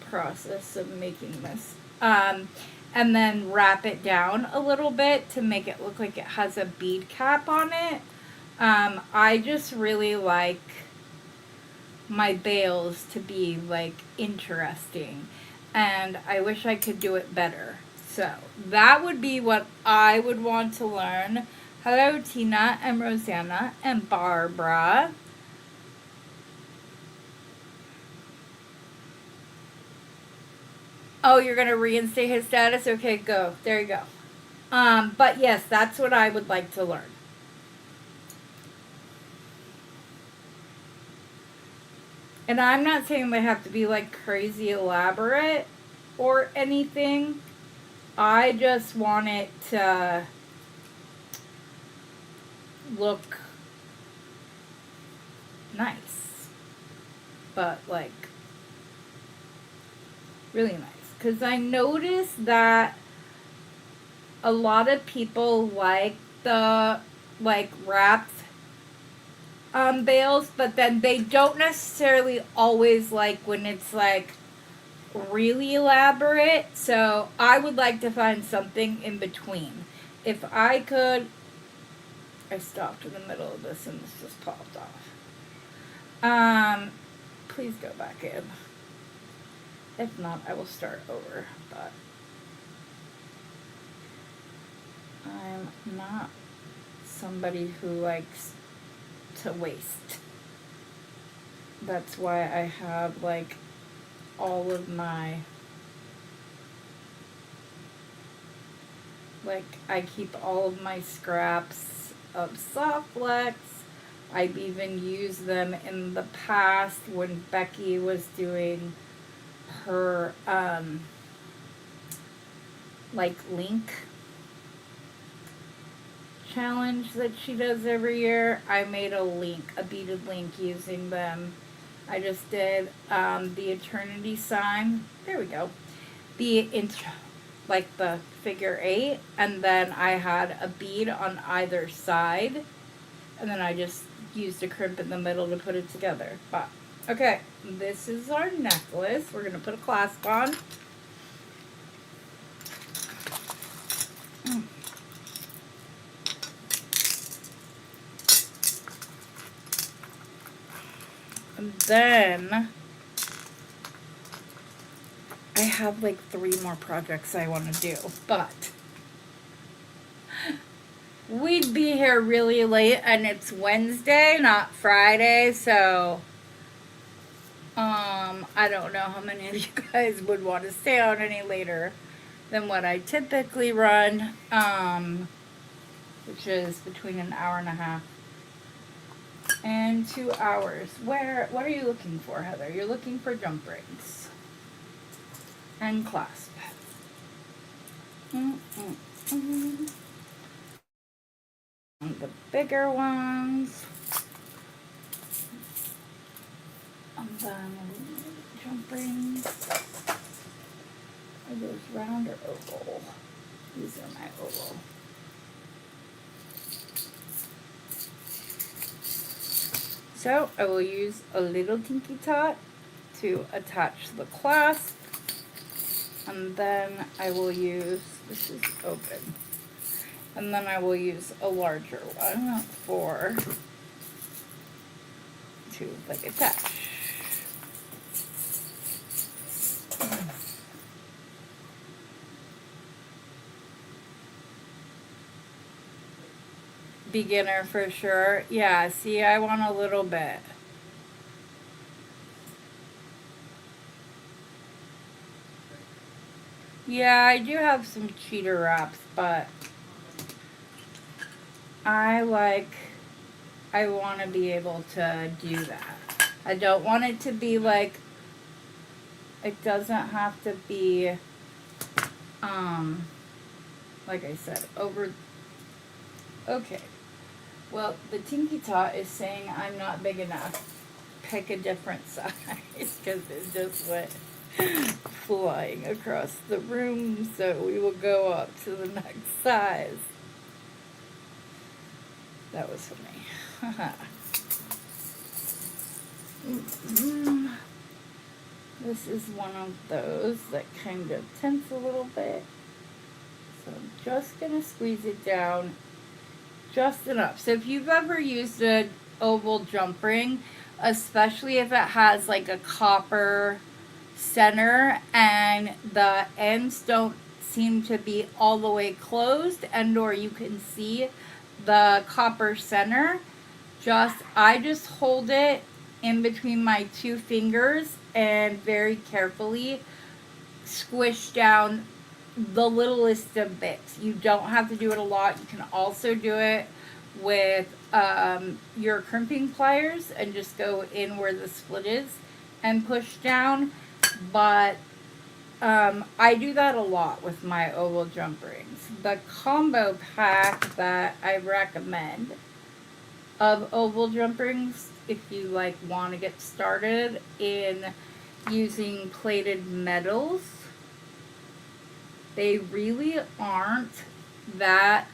Speaker 1: process of making this. And then wrap it down a little bit to make it look like it has a bead cap on it. I just really like my bails to be like interesting, and I wish I could do it better. So that would be what I would want to learn. Hello, Tina and Rosanna and Barbara. Oh, you're gonna reinstate his status? Okay, go. There you go. But yes, that's what I would like to learn. And I'm not saying they have to be like crazy elaborate or anything. I just want it to look nice. But like really nice. Because I noticed that a lot of people like the like wrapped bails, but then they don't necessarily always like when it's like really elaborate. So I would like to find something in between. If I could, I stopped in the middle of this and this just popped off. Please go back in. If not, I will start over, but I'm not somebody who likes to waste. That's why I have like all of my, like I keep all of my scraps of soft flex. I've even used them in the past when Becky was doing her like link challenge that she does every year. I made a beaded link using them. I just did the eternity sign. There we go. Like the figure 8, and then I had a bead on either side, and then I just used a crimp in the middle to put it together. But okay, this is our necklace. We're gonna put a clasp on. And then I have like 3 more projects I want to do, but we'd be here really late, and it's Wednesday, not Friday, so I don't know how many of you guys would want to stay on any later than what I typically run, which is between an hour and a half and 2 hours. What are you looking for, Heather? You're looking for jump rings and clasp. The bigger ones. And then jump rings. Are those round or oval? These are my oval. So I will use a little tinky tot to attach the clasp, and then I will use, this is open, and then I will use a larger one to like attach. beginner for sure. Yeah, see, I want a little bit. Yeah, I do have some cheater wraps, but I want to be able to do that. I don't want it to be like, it doesn't have to be, like I said, over. Okay. Well, the Tinky Tot is saying I'm not big enough. Pick a different size, because it just went flying across the room, so we will go up to the next size. That was funny. This is one of those that kind of tense a little bit. So I'm just going to squeeze it down just enough. So if you've ever used an oval jump ring, especially if it has like a copper center and the ends don't seem to be all the way closed, and or you can see the copper center, I just hold it in between my two fingers and very carefully squish down the littlest of bits. You don't have to do it a lot. You can also do it with your crimping pliers and just go in where the split is and push down. But I do that a lot with my oval jump rings. The combo pack that I recommend of oval jump rings, if you like want to get started in using plated metals, they really aren't that.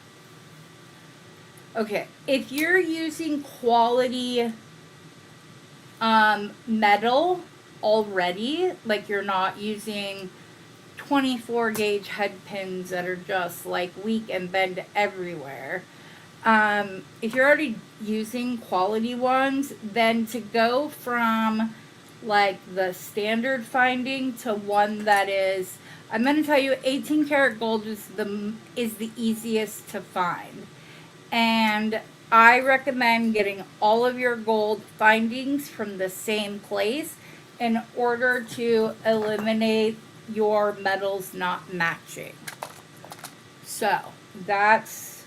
Speaker 1: Okay, if you're using quality metal already, like you're not using 24 gauge head pins that are just like weak and bend everywhere. If you're already using quality ones, then to go from like the standard finding to one that is, I'm going to tell you, 18 karat gold is the easiest to find. And I recommend getting all of your gold findings from the same place in order to eliminate your metals not matching. So that's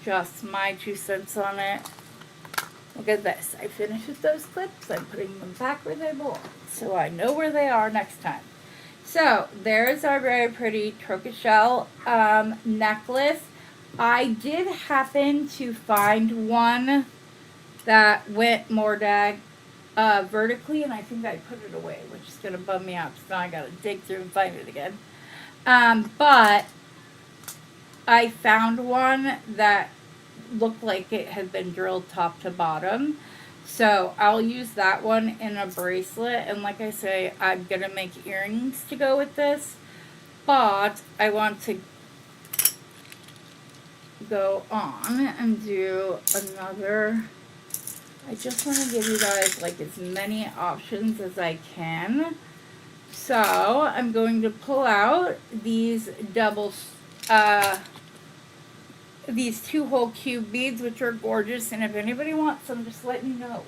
Speaker 1: just my 2 cents on it. Look at this. I finished with those clips. I'm putting them back where they belong, so I know where they are next time. So there's our very pretty tortoiseshell necklace. I did happen to find one that went more vertically, and I think I put it away, which is going to bum me out, so now I got to dig through and find it again. But I found one that looked like it had been drilled top to bottom. So I'll use that one in a bracelet. And like I say, I'm going to make earrings to go with this. But I want to go on and do another. I just want to give you guys like as many options as I can. So I'm going to pull out these these 2-hole cube beads, which are gorgeous, and if anybody wants them, just let me know.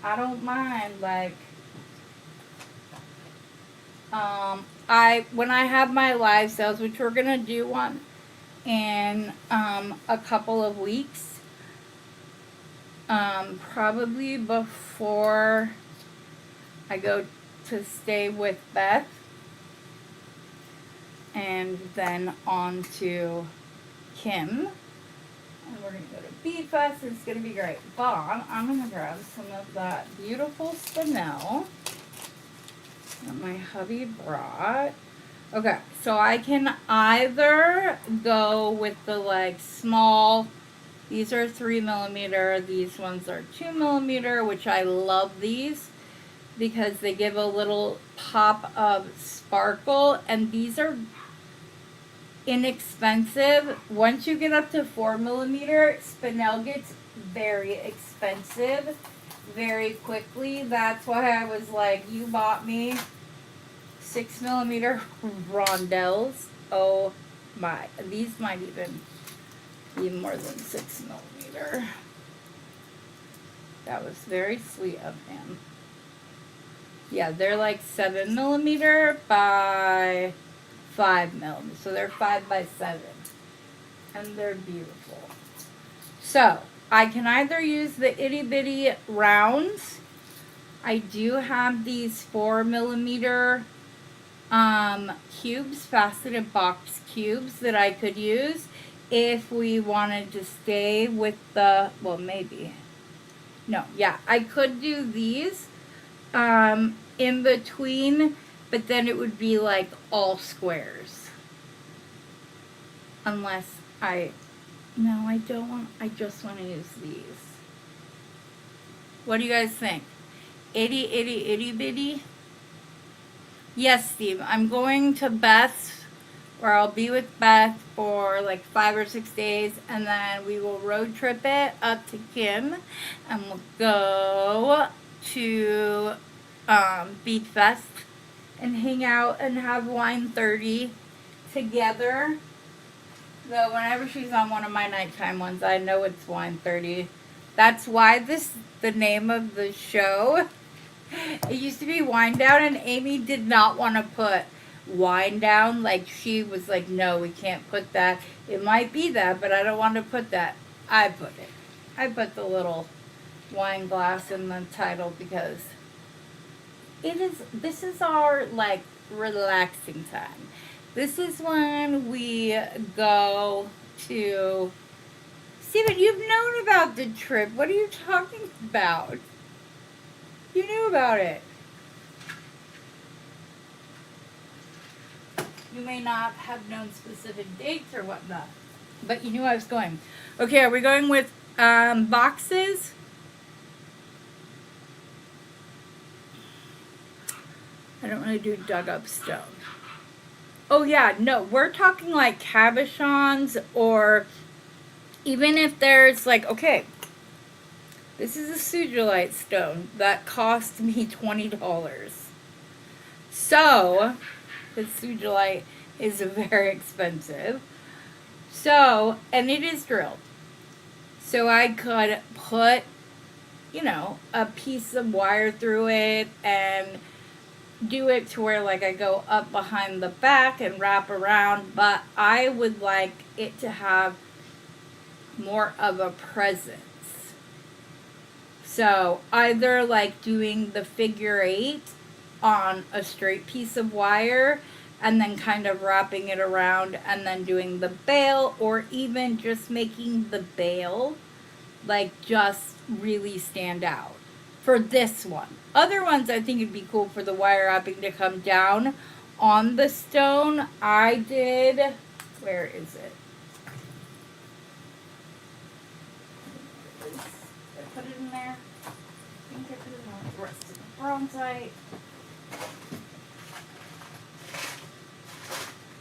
Speaker 1: I don't mind. Like, when I have my live sales, which we're gonna do one in a couple of weeks, probably before I go to stay with Beth, and then on to Kim, and we're going to go to Bead Fest. It's going to be great. But I'm going to grab some of that beautiful spinel that my hubby brought. Okay, so I can either go with the like small, these are 3mm, these ones are 2mm, which I love these because they give a little pop of sparkle, and these are inexpensive. Once you get up to 4mm, spinel gets very expensive very quickly. That's why I was like, you bought me 6mm rondelles. Oh my, these might even be more than 6mm. millimeter. That was very sweet of him. Yeah, they're like 7 millimeter by 5 millimeter. So they're 5 by 7. And they're beautiful. So I can either use the itty bitty rounds. I do have these 4 millimeter cubes, faceted box cubes that I could use if we wanted to stay with the, well, maybe. No, yeah, I could do these in between, but then it would be like all squares. Unless no, I don't want, I just want to use these. What do you guys think? Itty, itty, itty bitty? Yes, Steve, I'm going to Beth's, where I'll be with Beth for like 5 or 6 days, and then we will road trip it up to Kim, and we'll go to Beach Fest and hang out and have wine 30 together. Though whenever she's on one of my nighttime ones, I know it's wine 30. That's why the name of the show. It used to be Wine Down, and Amy did not want to put wine down. Like, she was like, no, we can't put that. It might be that, but I don't want to put that. I put it. I put the little wine glass in the title because this is our, like, relaxing time. This is when we go to, Steven, you've known about the trip. What are you talking about? You knew about it. You may not have known specific dates or whatnot, but you knew I was going. Okay, are we going with boxes? I don't really do dug up stone. Oh yeah, no, we're talking like cabochons, or even if there's like, okay, this is a sugilite stone that cost me $20. So, the sugilite is very expensive. So, and it is drilled. So I could put, you know, a piece of wire through it and do it to where like I go up behind the back and wrap around, but I would like it to have more of a presence. So either like doing the figure 8 on a straight piece of wire and then kind of wrapping it around and then doing the bail, or even just making the bail like just really stand out for this one. Other ones I think it'd be cool for the wire wrapping to come down on the stone. I did, where is it? I put it in there. I think I put it on the rest of the bronzite.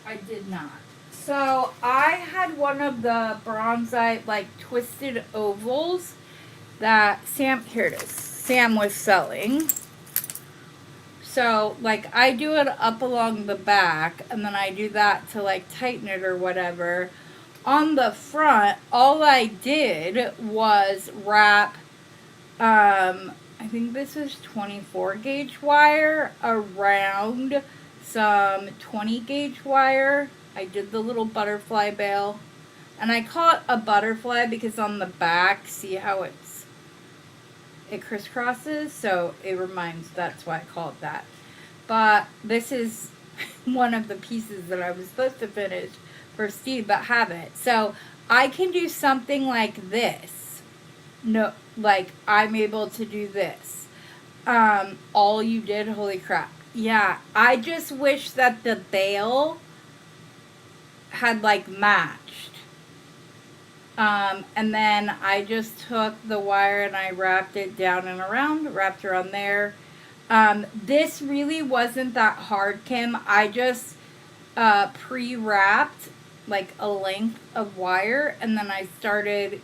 Speaker 1: I did not. So I had one of the bronzite like twisted ovals that Sam, here it is, Sam was selling. So like I do it up along the back, and then I do that to like tighten it or whatever. On the front, all I did was wrap, I think this is 24 gauge wire around some 20 gauge wire. I did the little butterfly bail, and I call it a butterfly because on the back, see how it crisscrosses, so it reminds, that's why I call it that. But this is one of the pieces that I was supposed to finish for Steve, but haven't. So I can do something like this. No, like I'm able to do this. All you did, holy crap. Yeah, I just wish that the bail had like matched. And then I just took the wire and I wrapped it down and around, wrapped around there. This really wasn't that hard, Kim. I just pre-wrapped like a length of wire, and then I started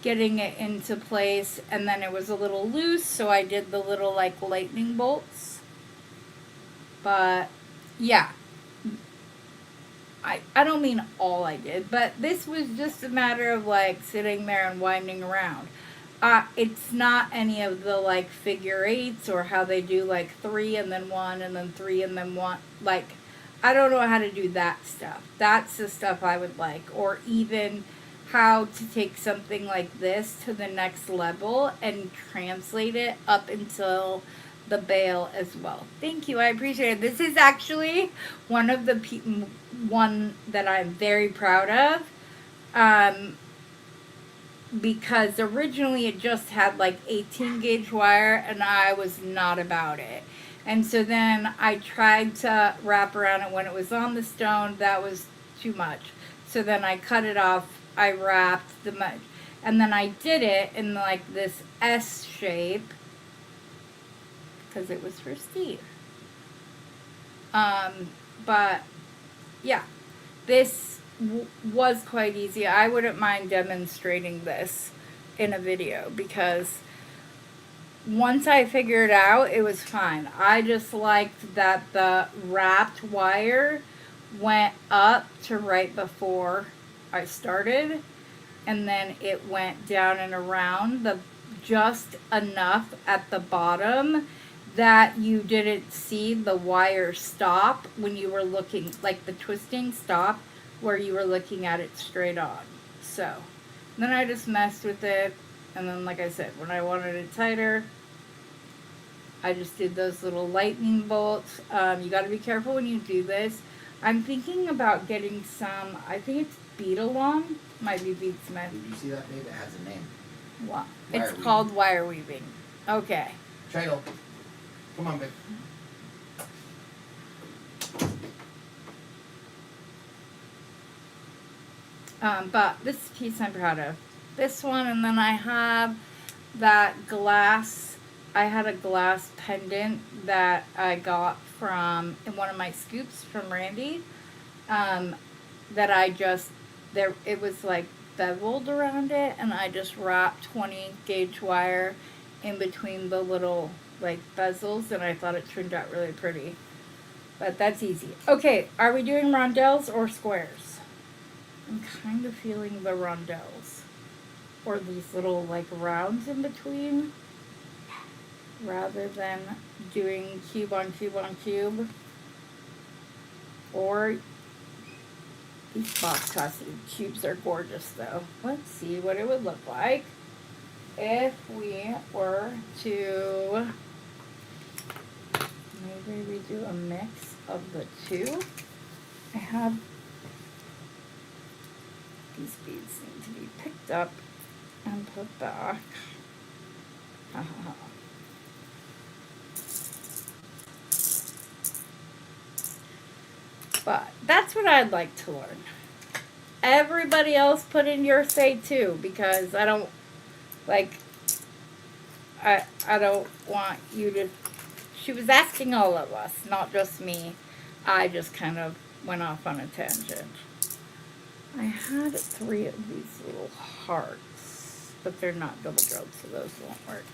Speaker 1: getting it into place, and then it was a little loose, so I did the little like lightning bolts. But yeah, I don't mean all I did, but this was just a matter of like sitting there and winding around. It's not any of the like figure eights or how they do like 3 and then 1 and then 3 and then 1. Like, I don't know how to do that stuff. That's the stuff I would like. Or even how to take something like this to the next level and translate it up until the bail as well. Thank you, I appreciate it. This is actually one of the one that I'm very proud of. Because originally it just had like 18 gauge wire and I was not about it. And so then I tried to wrap around it when it was on the stone. That was too much. So then I cut it off. I wrapped the much. And then I did it in like this S shape because it was for Steve. But yeah, this was quite easy. I wouldn't mind demonstrating this in a video because once I figured it out, it was fine. I just liked that the wrapped wire went up to right before I started, and then it went down and around the just enough at the bottom that you didn't see the wire stop when you were looking, like the twisting stop where you were looking at it straight on. So then I just messed with it, and then like I said, when I wanted it tighter, I just did those little lightning bolts. You got to be careful when you do this. I'm thinking about getting some, I think it's bead along, might be beadsmith.
Speaker 2: Did you see that, babe? It has a name.
Speaker 1: Wow. It's called wire weaving. Okay.
Speaker 2: Trail. Come on, babe.
Speaker 1: But this piece I'm proud of. This one, and then I have that glass. I had a glass pendant that I got from in one of my scoops from Randy. That I just it was like beveled around it, and I just wrapped 20 gauge wire in between the little like bezels, and I thought it turned out really pretty. But that's easy. Okay, are we doing rondelles or squares? I'm kind of feeling the rondelles, or these little like rounds in between, rather than doing cube on cube on cube, or these box costume cubes are gorgeous though. Let's see what it would look like if we were to, maybe we do a mix of the two. I have, these beads need to be picked up and put back. But that's what I'd like to learn. Everybody else put in your say too, because I don't like, I don't want you to, she was asking all of us, not just me. I just kind of went off on a tangent. I had 3 of these little hearts, but they're not double drilled, so those won't work.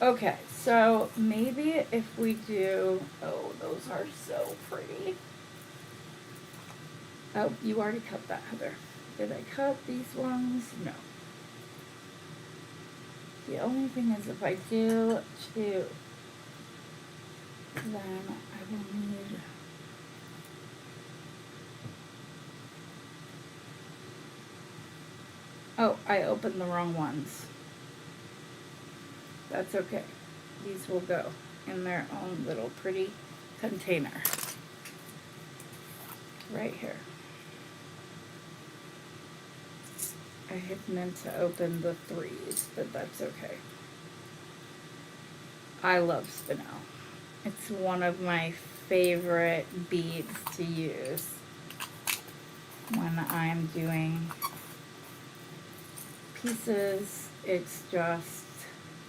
Speaker 1: Okay, so maybe if we do, oh, those are so pretty. Oh, you already cut that, Heather. Did I cut these ones? No. The only thing is if I do 2, then I will need, oh, I opened the wrong ones. That's okay. These will go in their own little pretty container. Right here. I had meant to open the 3s, but that's okay. I love spinel. It's one of my favorite beads to use when I'm doing pieces. It's just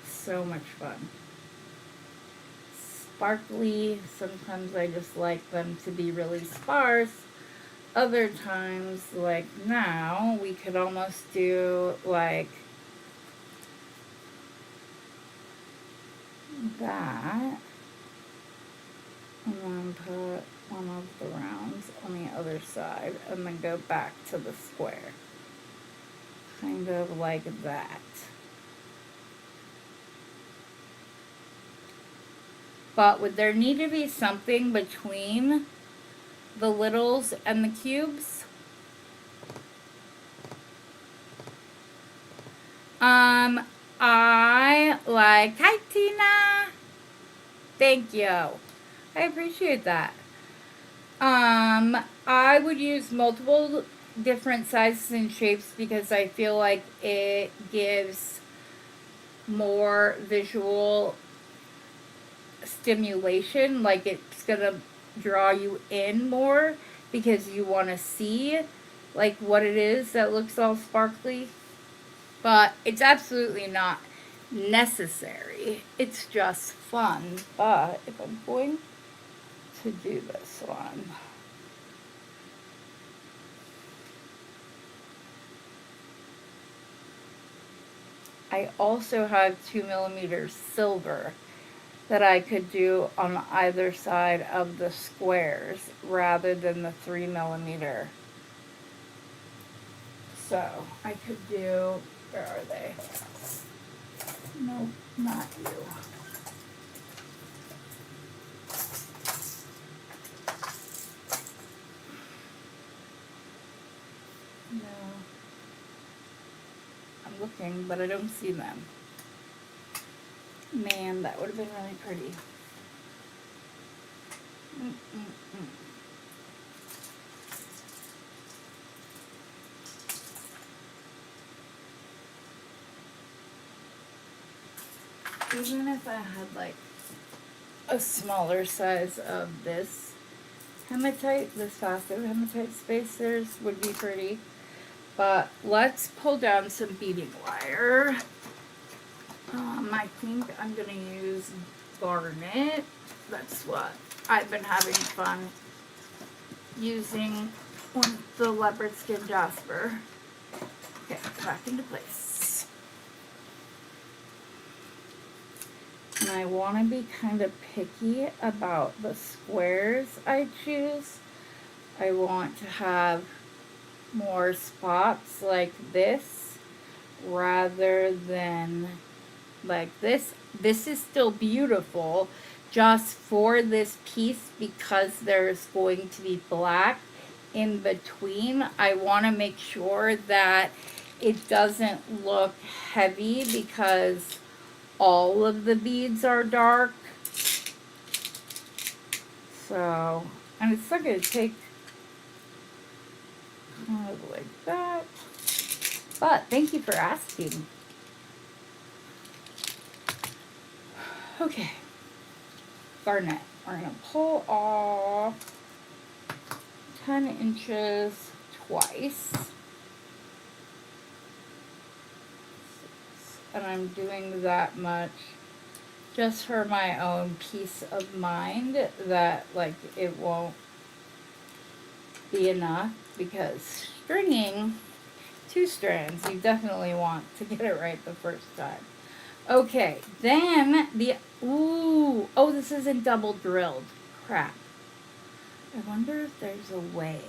Speaker 1: so much fun. Sparkly. Sometimes I just like them to be really sparse. Other times, like now, we could almost do like that, and then put one of the rounds on the other other side and then go back to the square. Kind of like that. But would there need to be something between the littles and the cubes? I like, hi Tina! Thank you. I appreciate that. I would use multiple different sizes and shapes because I feel like it gives more visual stimulation, like it's gonna draw you in more because you want to see like what it is that looks all sparkly. But it's absolutely not necessary. It's just fun. But if I'm going to do this one, I also have 2mm silver that I could do on either side of the squares rather than the 3mm. So I could do, where are they? No, not you. No. I'm looking, but I don't see them. Man, that would have been really pretty. Even if I had like a smaller size of this hematite, this facet hematite spacers would be pretty. But let's pull down some beading wire. I think I'm going to use garnet. That's what I've been having fun using with the leopard skin jasper. Okay, back into place. And I want to be kind of picky about the squares I choose. I want to have more spots like this rather than like this. This is still beautiful just for this piece because there's going to be black in between. I want to make sure that it doesn't look heavy because all of the beads are dark. So, and it's not going to take kind of like that. But thank you for asking. Okay. Garnet. We're going to pull off 10 inches twice. And I'm doing that much just for my own peace of mind that like it won't be enough, because stringing 2 strands, you definitely want to get it right the first time. Okay, then oh, this isn't double drilled. Crap. I wonder if there's a way.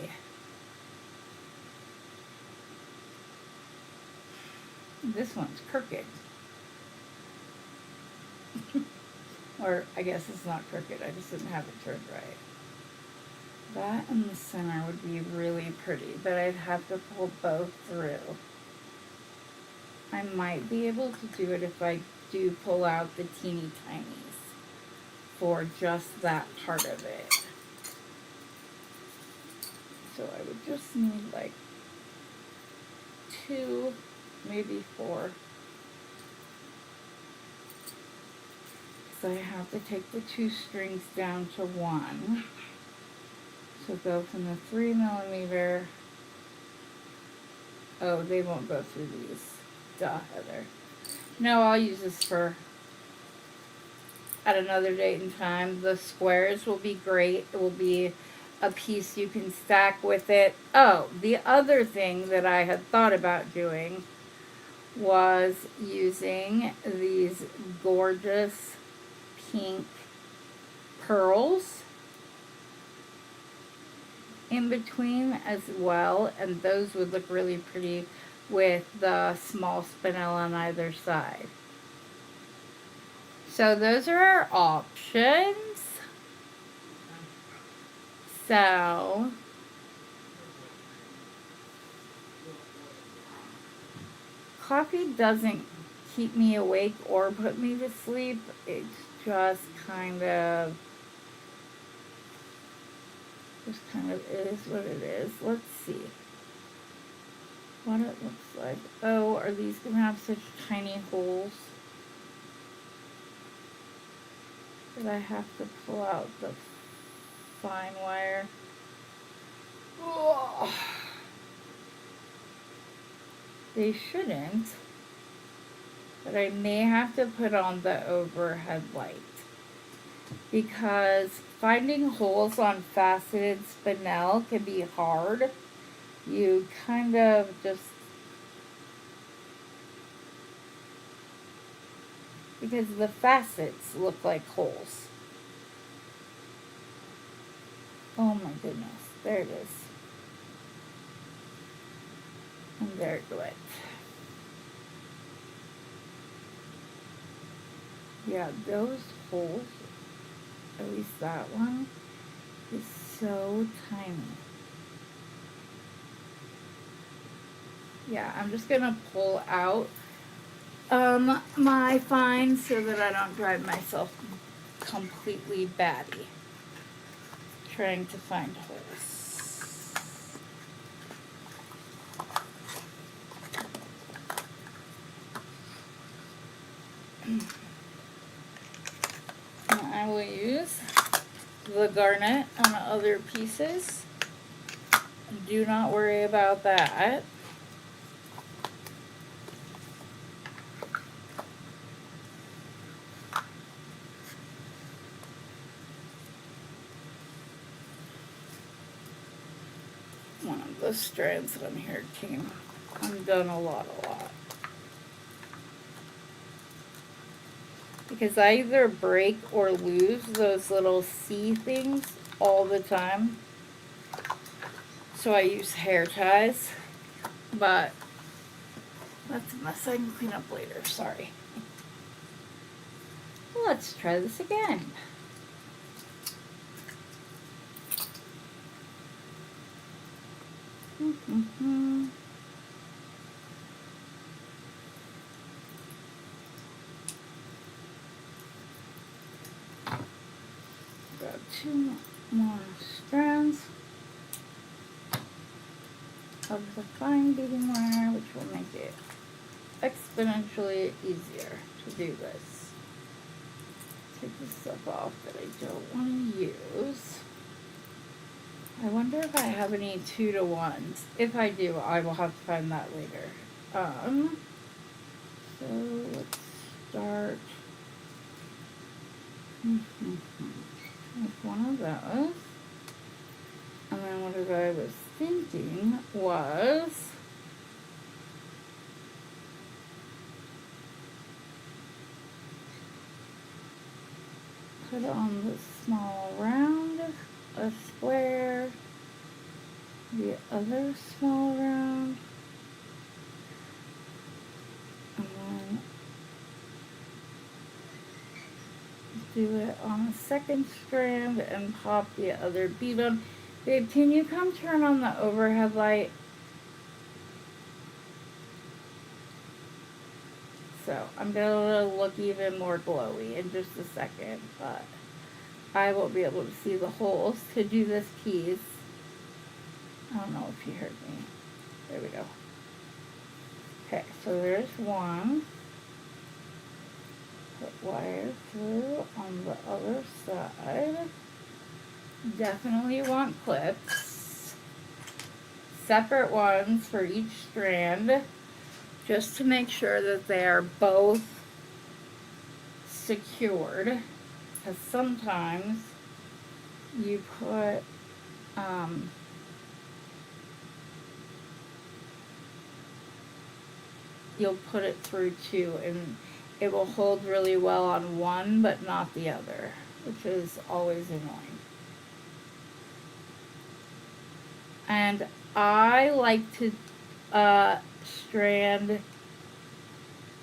Speaker 1: This one's crooked. Or I guess it's not crooked, I just didn't have it turned right. That in the center would be really pretty, but I'd have to pull both through. I might be able to do it if I do pull out the teeny tinies for just that part of it. So I would just need like 2, maybe 4. So I have to take the 2 strings down to 1. So go from the 3mm. Oh, they won't go through these. Duh, Heather. No, I'll use this for at another date and time. The squares will be great. It will be a piece you can stack with it. Oh, the other thing that I had thought about doing was using these gorgeous pink pearls in between as well, and those would look really pretty with the small spinel on either side. So those are our options. So coffee doesn't keep me awake or put me to sleep. It's just kind of is what it is. Let's see what it looks like. Oh, are these gonna have such tiny holes that I have to pull out the fine wire? Ugh. They shouldn't, but I may have to put on the overhead light, because finding holes on faceted spinel can be hard. You kind of just, because the facets look like holes. Oh my goodness, there it is. And there it went. Yeah, those holes, at least that one, is so tiny. Yeah, I'm just gonna pull out my fine so that I don't drive myself completely batty trying to find holes. I will use the garnet on other pieces. Do not worry about that. One of the strands on here came undone a lot. Because I either break or lose those little C things all the time. So I use hair ties, but that's a mess I can clean up later, sorry. Let's try this again. Got 2 more strands of the fine beading wire, which will make it exponentially easier to do this. Take the stuff off that I don't want to use. I wonder if I have any 2-to-1s. If I do, I will have to find that later. So let's start with one of those. And then what I was thinking was put on the small round, a square, the other small round, and then do it on a second strand and pop the other bead on. Babe, can you come turn on the overhead light? So I'm gonna look even more glowy in just a second, but I will be able to see the holes to do this piece. I don't know if you heard me. There we go. Okay, so there's one. Put wire through on the other side. Definitely want clips. Separate ones for each strand, just to make sure that they are both secured. Because sometimes you put you'll put it through two and it will hold really well on one but not the other, which is always annoying. And I like to strand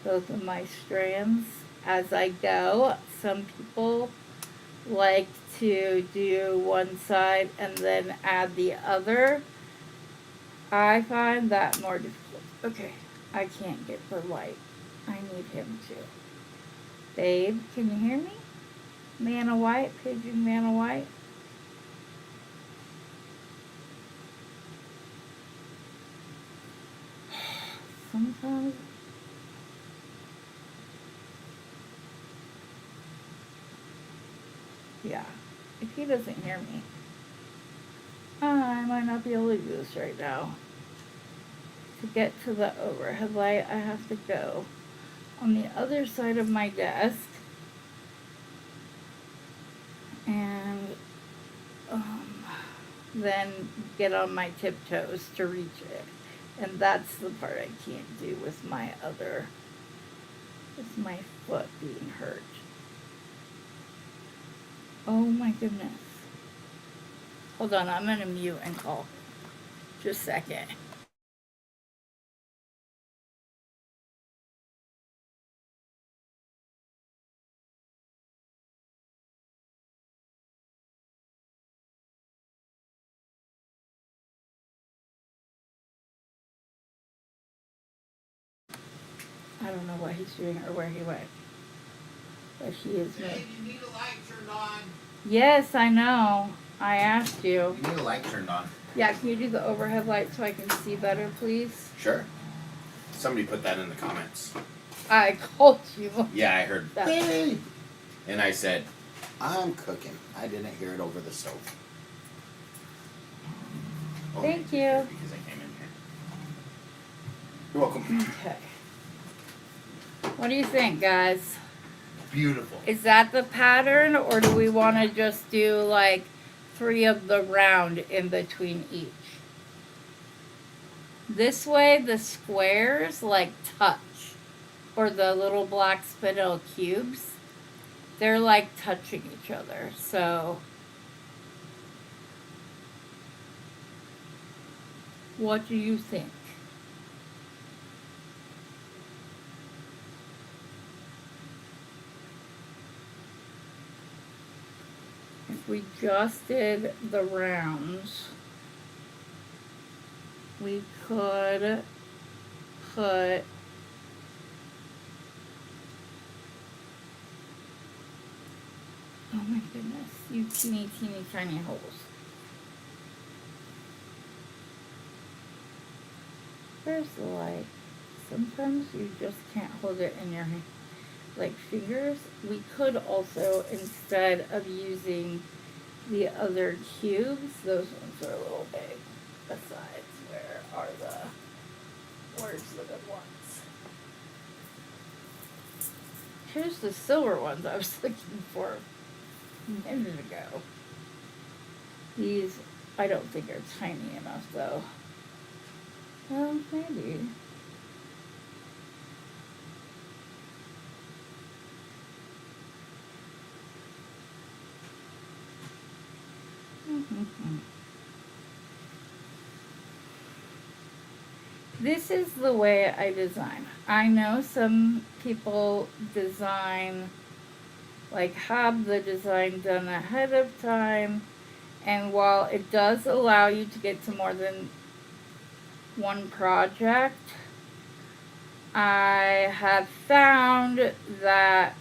Speaker 1: both of my strands as I go. Some people like to do one side and then add the other. I find that more difficult. Okay, I can't get the light. I need him to. Babe, can you hear me? Man of white, pigeon man of white. Sometimes. Yeah, if he doesn't hear me, I might not be able to do this right now. To get to the overhead light, I have to go on the other side of my desk and then get on my tiptoes to reach it. And that's the part I can't do with my foot being hurt. Oh my goodness. Hold on, I'm gonna mute and call. Just a second. I don't know what he's doing or where he went. But he is
Speaker 2: Hey, you need a light turned on.
Speaker 1: Yes, I know. I asked you.
Speaker 2: You need a light turned on.
Speaker 1: Yeah, can you do the overhead light so I can see better, please?
Speaker 2: Sure. Somebody put that in the comments.
Speaker 1: I called you.
Speaker 2: Yeah, I heard
Speaker 1: that.
Speaker 2: Beady. And I said, I'm cooking. I didn't hear it over the stove. Oh,
Speaker 1: Thank you.
Speaker 2: Because I came in here. You're welcome.
Speaker 1: Okay. What do you think, guys?
Speaker 2: Beautiful.
Speaker 1: Is that the pattern, or do we want to just do like 3 of the round in between each? This way, the squares like touch, or the little black spindle cubes, they're like touching each other. So, what do you think? If we just did the rounds, we could put oh my goodness, you teeny tiny holes. There's the light. Sometimes you just can't hold it in your fingers. We could also, instead of using the other cubes, those ones are a little big. Besides, where's the good ones? Here's the silver ones I was looking for a minute ago. These, I don't think are tiny enough though. Well, maybe. This is the way I design. I know some people design, like have the design done ahead of time, and while it does allow you to get to more than one project, I have found that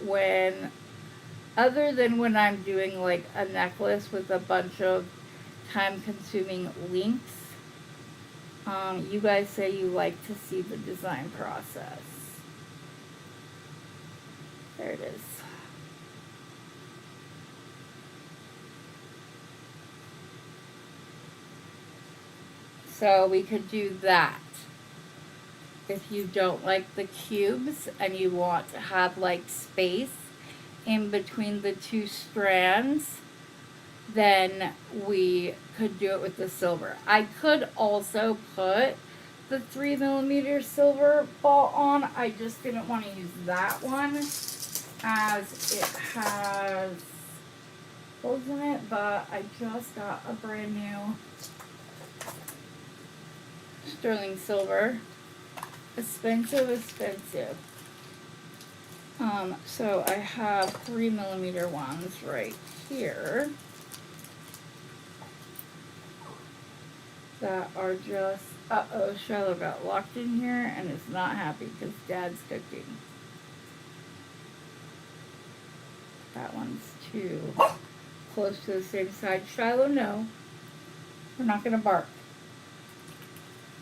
Speaker 1: other than when I'm doing like a necklace with a bunch of time-consuming links, you guys say you like to see the design process. There it is. So we could do that. If you don't like the cubes and you want to have like space in between the 2 strands, then we could do it with the silver. I could also put the 3mm silver ball on. I just didn't want to use that one as it has holes in it, but I just got a brand new sterling silver. Expensive, expensive. So I have 3mm ones right here that are just, uh-oh, Shiloh got locked in here and is not happy because Dad's cooking. That one's too close to the same side. Shiloh, no. We're not going to bark.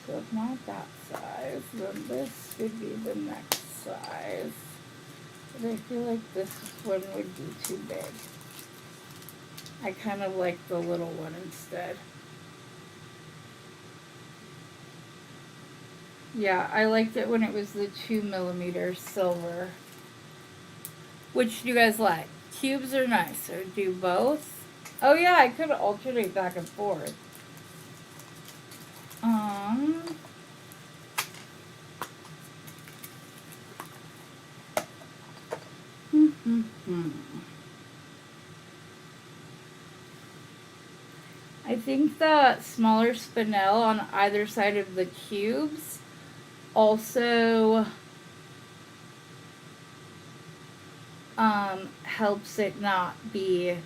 Speaker 1: So if not that size, then this would be the next size. But I feel like this one would be too big. I kind of like the little one instead. Yeah, I liked it when it was the 2mm silver. Which do you guys like? Cubes are nice, so do both. Oh yeah, I could alternate back and forth. I think the smaller spinel on either side of the cubes also helps it not be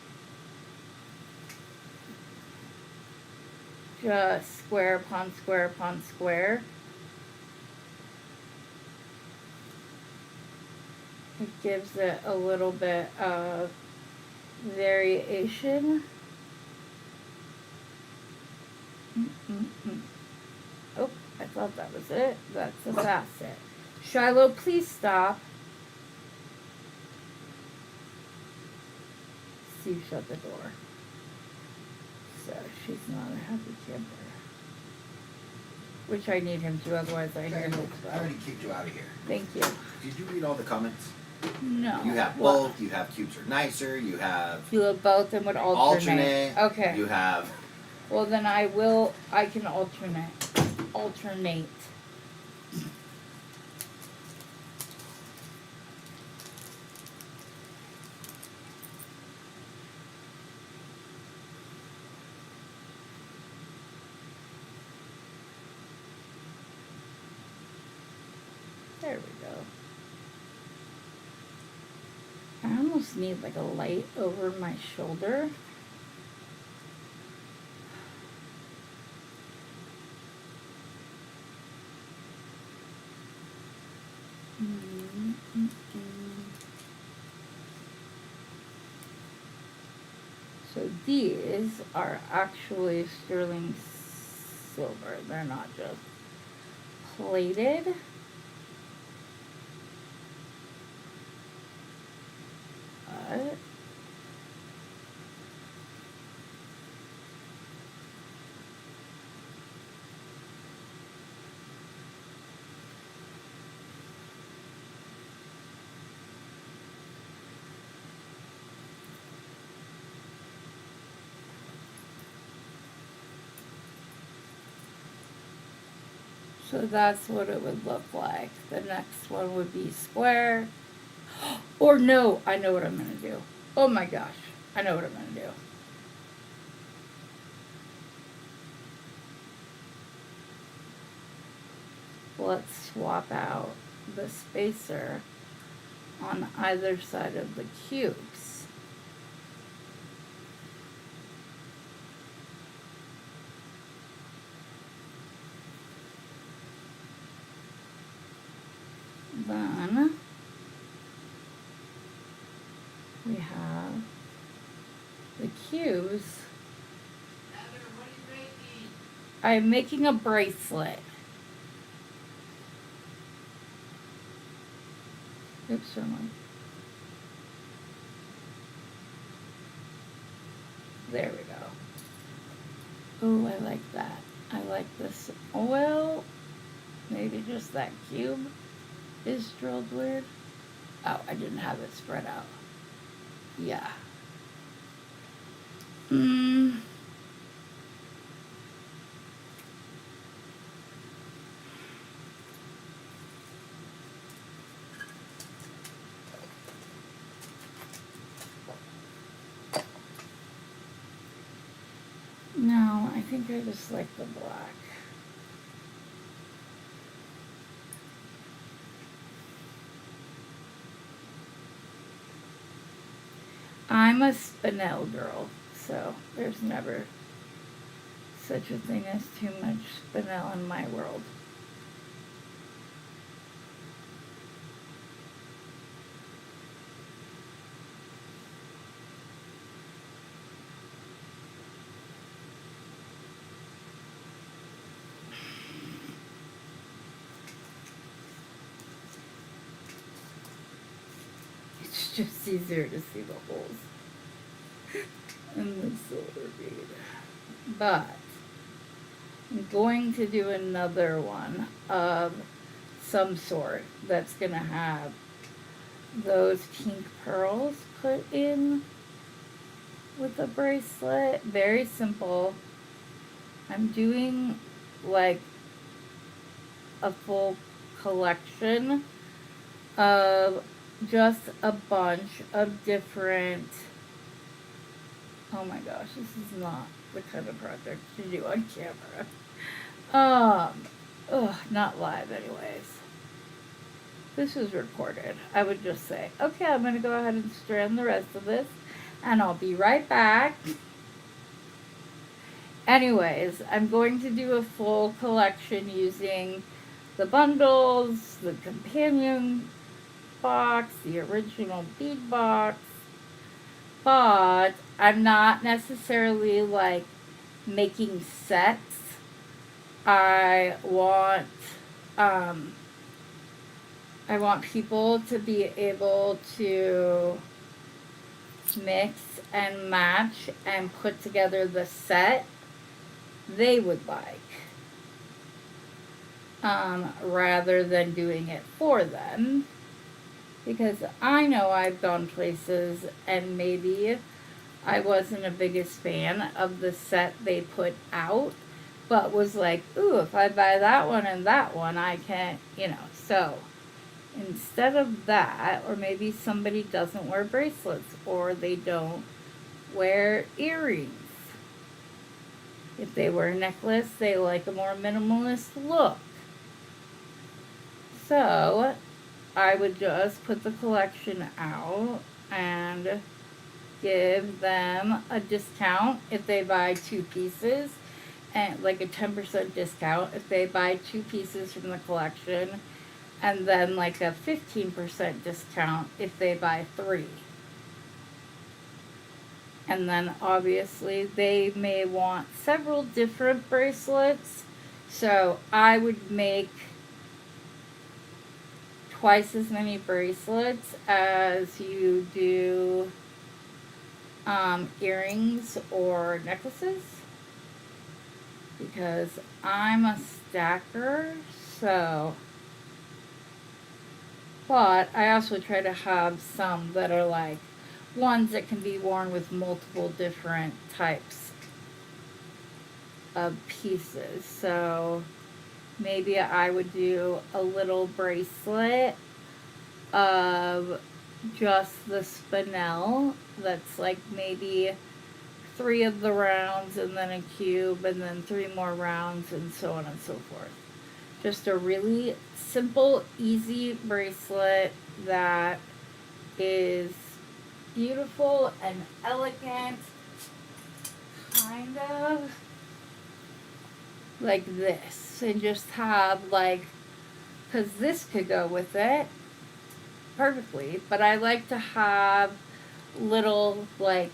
Speaker 1: just square upon square upon square. It gives it a little bit of variation. Oh, I thought that was it. That's a facet. Shiloh, please stop. Steve shut the door. So she's not a happy camper. Which I need him to, otherwise I hear him.
Speaker 2: I already kicked you out of here.
Speaker 1: Thank you.
Speaker 2: Did you read all the comments?
Speaker 1: No.
Speaker 2: You have both. You have cubes are nicer. You have.
Speaker 1: You have both and would alternate. Okay.
Speaker 2: You have.
Speaker 1: Well, then I can alternate. Alternate. There we go. I almost need like a light over my shoulder. So these are actually sterling silver. They're not just plated. But so that's what it would look like. The next one would be square. Or no, I know what I'm going to do. Oh my gosh, I know what I'm going to do. Let's swap out the spacer on either side of the cubes. Then we have the cubes.
Speaker 3: Heather, what are you making?
Speaker 1: I'm making a bracelet. Oops, someone. There we go. Oh, I like that. I like this. Well, maybe just that cube is drilled weird. Oh, I didn't have it spread out. Yeah. No, I think I just like the black. I'm a spinel girl, so there's never such a thing as too much spinel in my world. It's just easier to see the holes in the silver bead. But I'm going to do another one of some sort that's going to have those pink pearls put in with the bracelet. Very simple. I'm doing like a full collection of just a bunch of different, oh my gosh, this is not the kind of project to do on camera. Not live anyways. This is recorded. I would just say, okay, I'm going to go ahead and strand the rest of this, and I'll be right back. Anyways, I'm going to do a full collection using the bundles, the companion box, the original bead box, but I'm not necessarily like making sets. I want people to be able to mix and match and put together the set they would like, rather than doing it for them. Because I know I've gone places and maybe I wasn't a biggest fan of the set they put out, but was like, ooh, if I buy that one and that one, I can, so instead of that, or maybe somebody doesn't wear bracelets or they don't wear earrings. If they wear a necklace, they like a more minimalist look. So I would just put the collection out and give them a discount if they buy 2 pieces, and like a 10% discount if they buy 2 pieces from the collection, and then like a 15% discount if they buy 3. And then obviously they may want several different bracelets, so I would make twice as many bracelets as you do earrings or necklaces, because I'm a stacker. So, but I also try to have some that are like ones that can be worn with multiple different types of pieces. So maybe I would do a little bracelet of just the spinel that's like maybe 3 of the rounds and then a cube and then 3 more rounds and so on and so forth. Just a really simple, easy bracelet that is beautiful and elegant, kind of like this, and just have like, because this could go with it perfectly, but I like to have little like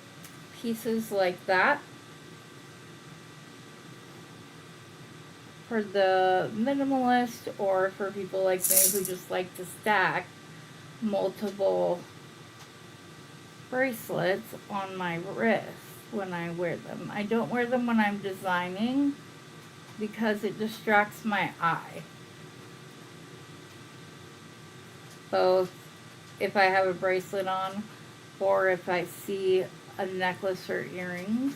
Speaker 1: pieces like that for the minimalist, or for people like me who just like to stack multiple bracelets on my wrist when I wear them. I don't wear them when I'm designing because it distracts my eye. Both if I have a bracelet on or if I see a necklace or earrings.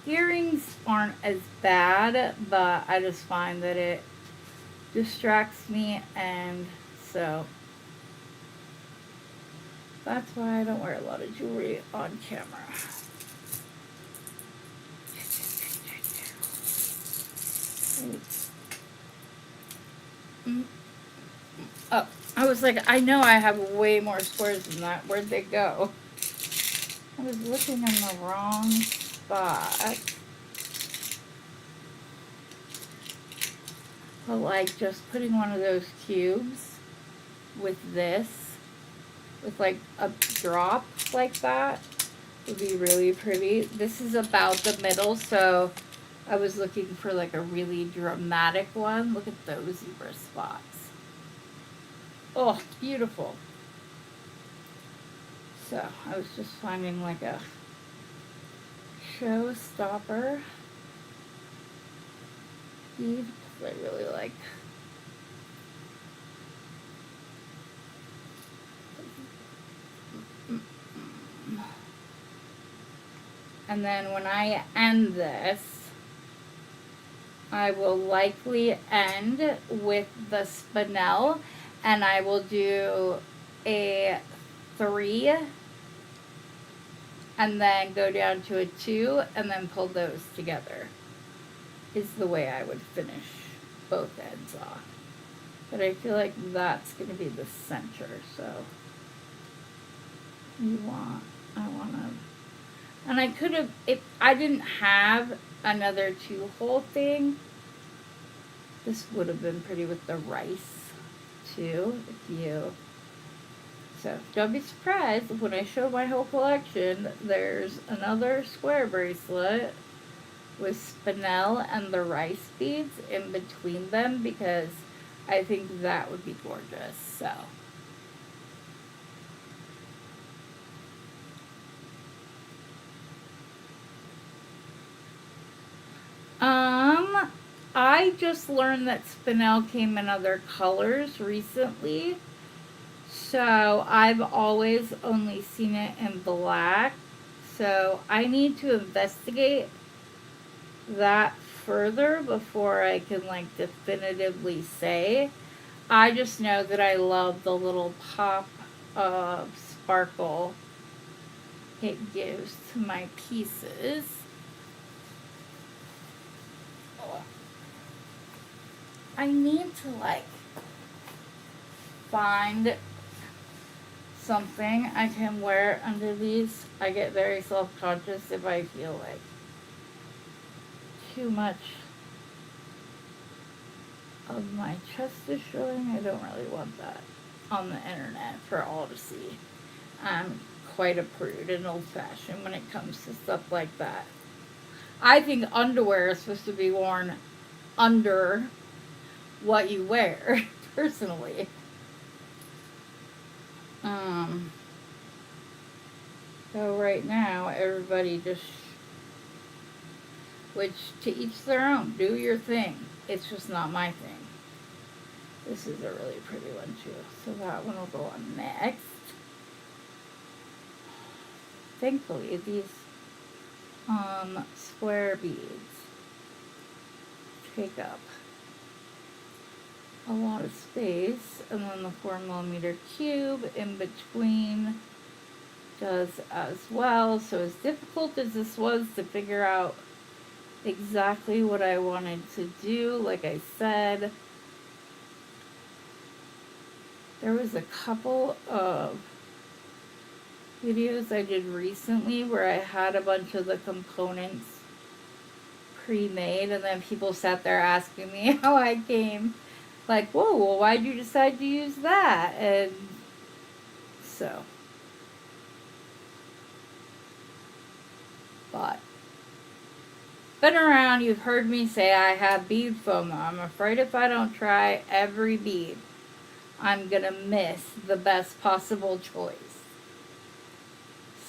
Speaker 1: Earrings aren't as bad, but I just find that it distracts me, and so that's why I don't wear a lot of jewelry on camera. Oh, I was like, I know I have way more squares than that. Where'd they go? I was looking in the wrong spot. But like just putting one of those cubes with this, with like a drop like that, would be really pretty. This is about the middle, so I was looking for like a really dramatic one. Look at those zebra spots. Oh, beautiful. So I was just finding like a showstopper bead because I really like. And then when I end this, I will likely end with the spinel, and I will do a 3 and then go down to a 2 and then pull those together is the way I would finish both ends off. But I feel like that's going to be the center, so I want to, and I could have, if I didn't have another 2-hole thing, this would have been pretty with the rice too, so don't be surprised when I show my whole collection. There's another square bracelet with spinel and the rice beads in between them because I think that would be gorgeous. So I just learned that spinel came in other colors recently. So I've always only seen it in black. So I need to investigate that further before I can like definitively say. I just know that I love the little pop of sparkle it gives to my pieces. I need to like find something I can wear under these. I get very self-conscious if I feel like too much of my chest is showing. I don't really want that on the internet for all to see. I'm quite a prude and old-fashioned when it comes to stuff like that. I think underwear is supposed to be worn under what you wear, personally. So right now, everybody just, which to each their own, do your thing. It's just not my thing. This is a really pretty one too. So that one will go on next. Thankfully, these square beads take up a lot of space, and then the 4mm cube in between does as well. So as difficult as this was to figure out exactly what I wanted to do, like I said, there was a couple of videos I did recently where I had a bunch of the components pre-made, and then people sat there asking me how I came, like, whoa, well, why'd you decide to use that? And so, but been around, you've heard me say I have bead FOMO. I'm afraid if I don't try every bead, I'm gonna miss the best possible choice.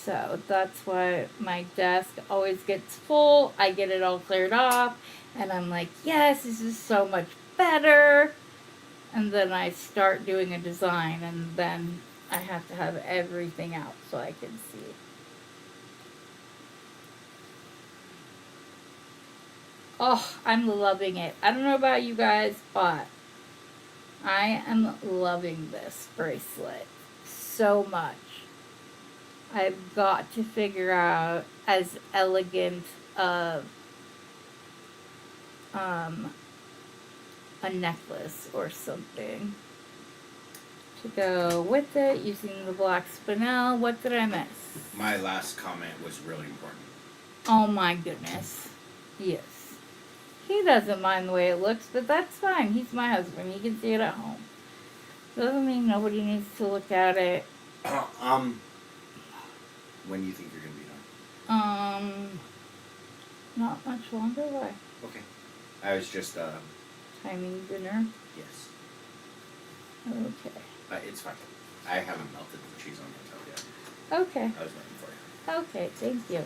Speaker 1: So that's why my desk always gets full. I get it all cleared off, and I'm like, yes, this is so much better. And then I start doing a design, and then I have to have everything out so I can see. Oh, I'm loving it. I don't know about you guys, but I am loving this bracelet so much. I've got to figure out as elegant of a necklace or something to go with it using the black spinel. What did I miss?
Speaker 2: My last comment was really important.
Speaker 1: Oh my goodness. Yes. He doesn't mind the way it looks, but that's fine. He's my husband. He can see it at home. Doesn't mean nobody needs to look at it.
Speaker 2: When do you think you're gonna be done?
Speaker 1: Not much longer. Why?
Speaker 2: Okay. I was just
Speaker 1: Timing dinner.
Speaker 2: yes.
Speaker 1: Okay.
Speaker 2: It's fine. I haven't melted the cheese on my toe yet.
Speaker 1: Okay.
Speaker 2: I was waiting for you.
Speaker 1: Okay. Thank you.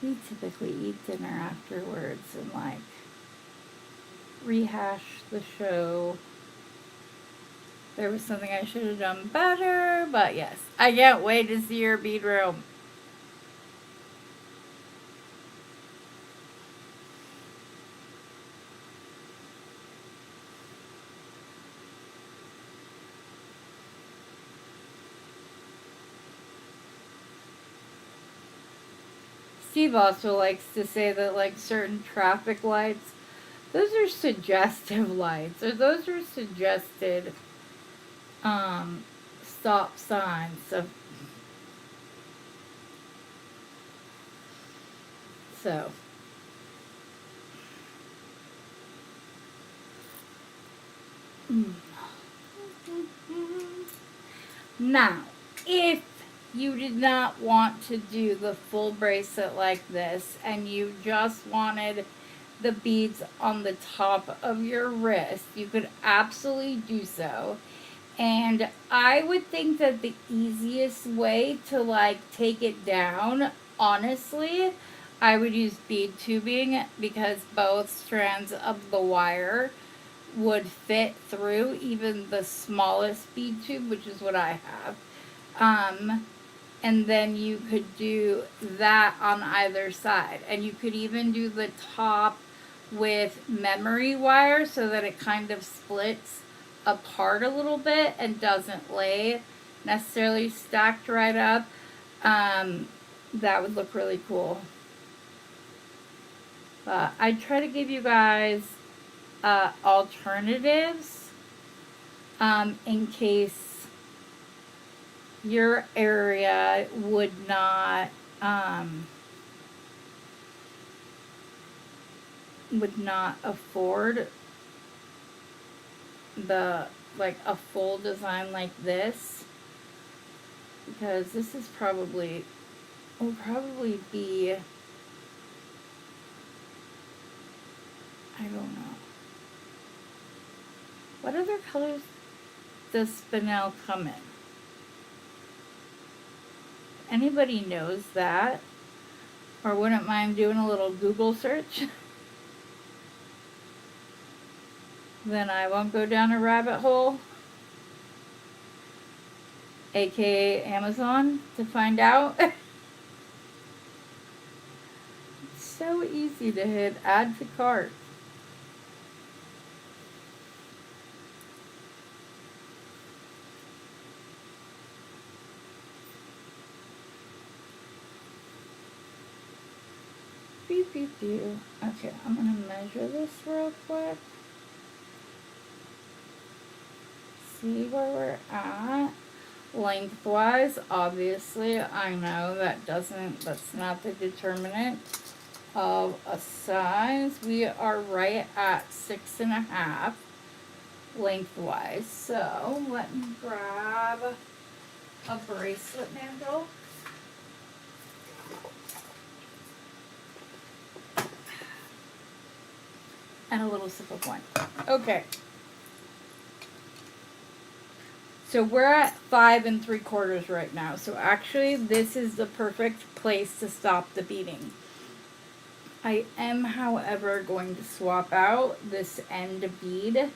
Speaker 1: We typically eat dinner afterwards and like rehash the show. There was something I should have done better, but yes, I can't wait to see your bead room. Steve also likes to say that like certain traffic lights, those are suggestive lights, or those are suggested stop signs. So now, if you did not want to do the full bracelet like this and you just wanted the beads on the top of your wrist, you could absolutely do so. And I would think that the easiest way to like take it down, honestly, I would use bead tubing, because both strands of the wire would fit through even the smallest bead tube, which is what I have. And then you could do that on either side. And you could even do the top with memory wire so that it kind of splits apart a little bit and doesn't lay necessarily stacked right up. That would look really cool. But I try to give you guys alternatives in case your area would not afford the like a full design like this, because this is will probably be, I don't know, what other colors does spinel come in? Anybody knows that, or wouldn't mind doing a little Google search? Then I won't go down a rabbit hole, aka Amazon, to find out. It's so easy to hit add to cart. Beep, beep, beep. Okay, I'm gonna measure this real quick. See where we're at. Lengthwise, obviously, I know that's not the determinant of a size. We are right at 6.5 lengthwise. So let me grab a bracelet handle. And a little sip of wine. Okay. So we're at 5 3/4 right now. So actually this is the perfect place to stop the beading. I am, however, going to swap out this end bead.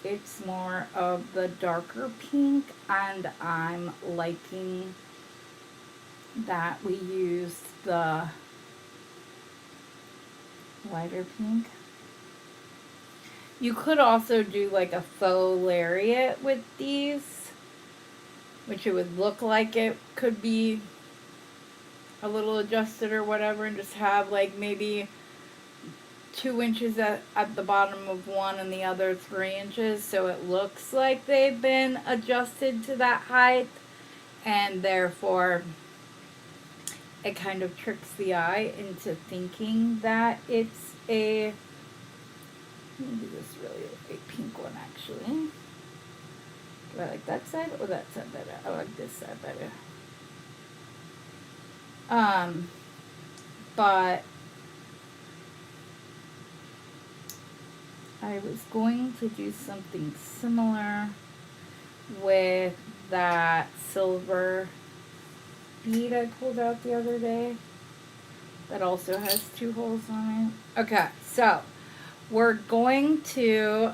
Speaker 1: It's more of the darker pink, and I'm liking that we use the lighter pink. You could also do like a faux lariat with these, which it would look like it could be a little adjusted or whatever, and just have like maybe 2 inches at the bottom of one and the other 3 inches, so it looks like they've been adjusted to that height, and therefore it kind of tricks the eye into thinking that it's a, let me do this really a pink one actually. Do I like that side or that side better? I like this side better. But I was going to do something similar with that silver bead I pulled out the other day that also has 2 holes on it. Okay, so we're going to,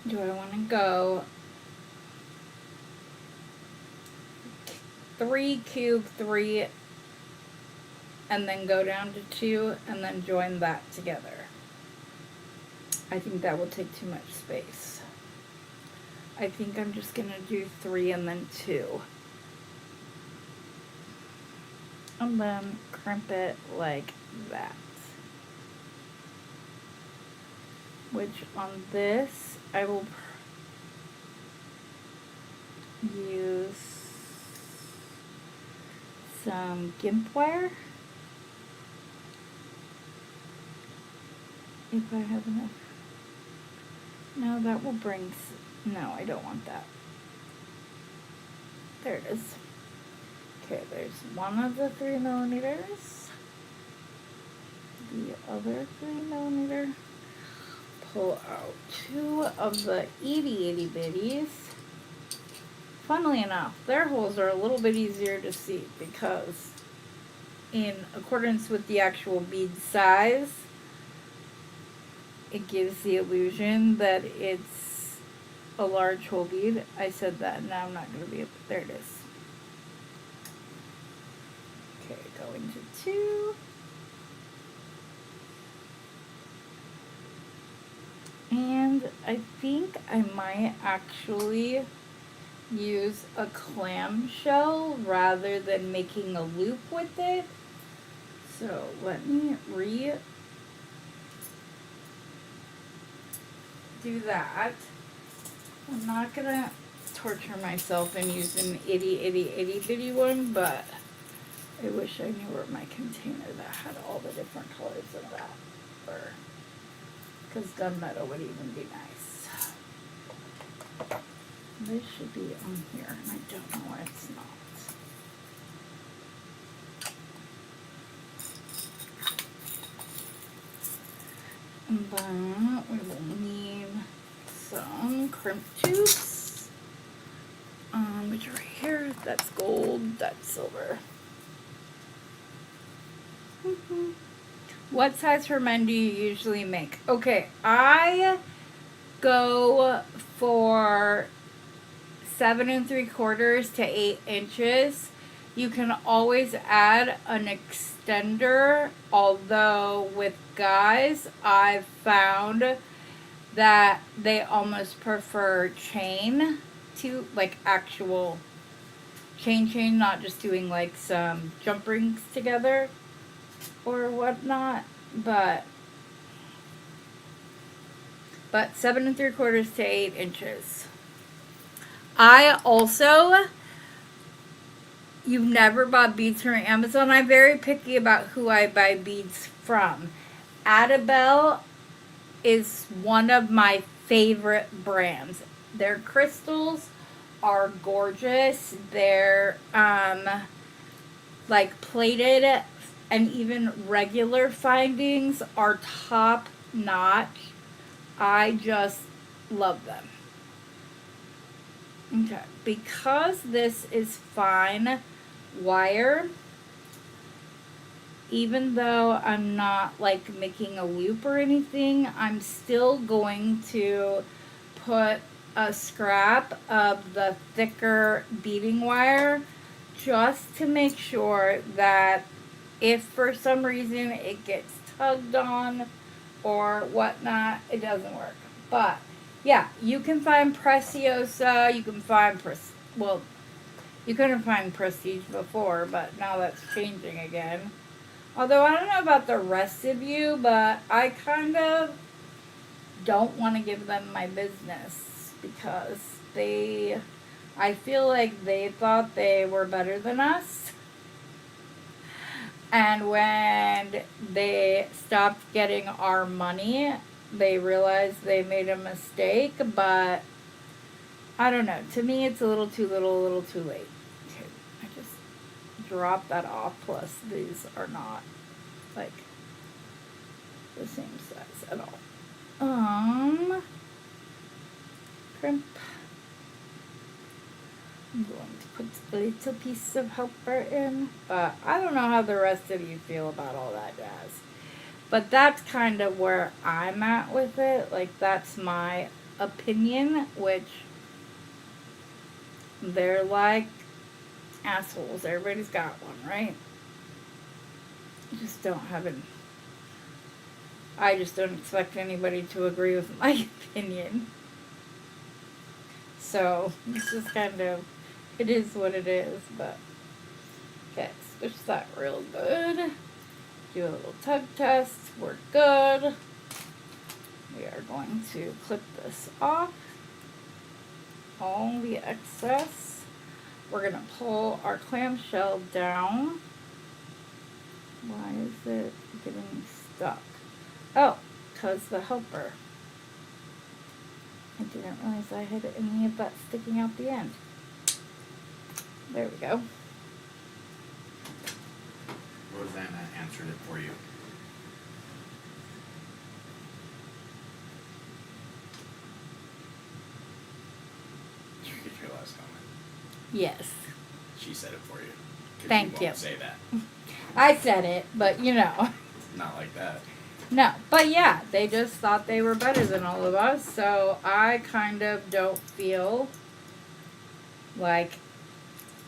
Speaker 1: do I want to go 3 cube 3 and then go down to 2 and then join that together? I think that will take too much space. I think I'm just going to do 3 and then 2. And then crimp it like that. Which on this, I will use some gimp wire. If I have enough. No, that will bring, no, I don't want that. There it is. Okay, there's one of the 3 millimeters. The other 3 millimeter. Pull out 2 of the itty bitties. Funnily enough, their holes are a little bit easier to see because in accordance with the actual bead size, it gives the illusion that it's a large hole bead. I said that, now I'm not going to be able, there it is. Okay, go into 2. And I think I might actually use a clamshell rather than making a loop with it. So let me do that. I'm not gonna torture myself and use an itty bitty one, but I wish I knew where my container that had all the different colors of that were, because gunmetal would even be nice. This should be on here, and I don't know why it's not. And then we will need some crimp tubes, which are right here. That's gold, that's silver. What size for men do you usually make? Okay, I go for 7 3/4 to 8 inches. You can always add an extender, although with guys, I've found that they almost prefer chain to, like actual chain, not just doing like some jump rings together or whatnot, but 7 3/4 to 8 inches. I also, you've never bought beads from Amazon. I'm very picky about who I buy beads from. Adabel is one of my favorite brands. Their crystals are gorgeous. They're like plated and even regular findings are top notch. I just love them. Okay, because this is fine wire, even though I'm not like making a loop or anything, I'm still going to put a scrap of the thicker beading wire just to make sure that if for some reason it gets tugged on or whatnot, it doesn't work. But yeah, you can find Preciosa. You can find you couldn't find Prestige before, but now that's changing again. Although I don't know about the rest of you, but I kind of don't want to give them my business because I feel like they thought they were better than us. And when they stopped getting our money, they realized they made a mistake, but I don't know. To me, it's a little too little, a little too late. Okay, I just dropped that off. Plus, these are not like the same size at all. Crimp. I'm going to put a little piece of helper in, but I don't know how the rest of you feel about all that jazz. But that's kind of where I'm at with it. Like, that's my opinion, which they're like assholes. Everybody's got one, right? I just don't expect anybody to agree with my opinion. So, it's just kind of, it is what it is, but, okay, switch that real good. Do a little tug test. We're good. We are going to clip this off. All the excess. We're going to pull our clamshell down. Why is it getting stuck? Oh, because the helper. I didn't realize I had any of that sticking out the end. There we go.
Speaker 2: Rosanna answered it for you. Did you get your last comment?
Speaker 1: Yes.
Speaker 2: She said it for you. 'Cause
Speaker 1: Thank
Speaker 2: you. Won't
Speaker 1: you.
Speaker 2: say that.
Speaker 1: I said it, but you know.
Speaker 2: Not like that.
Speaker 1: No, but yeah, they just thought they were better than all of us, so I kind of don't feel like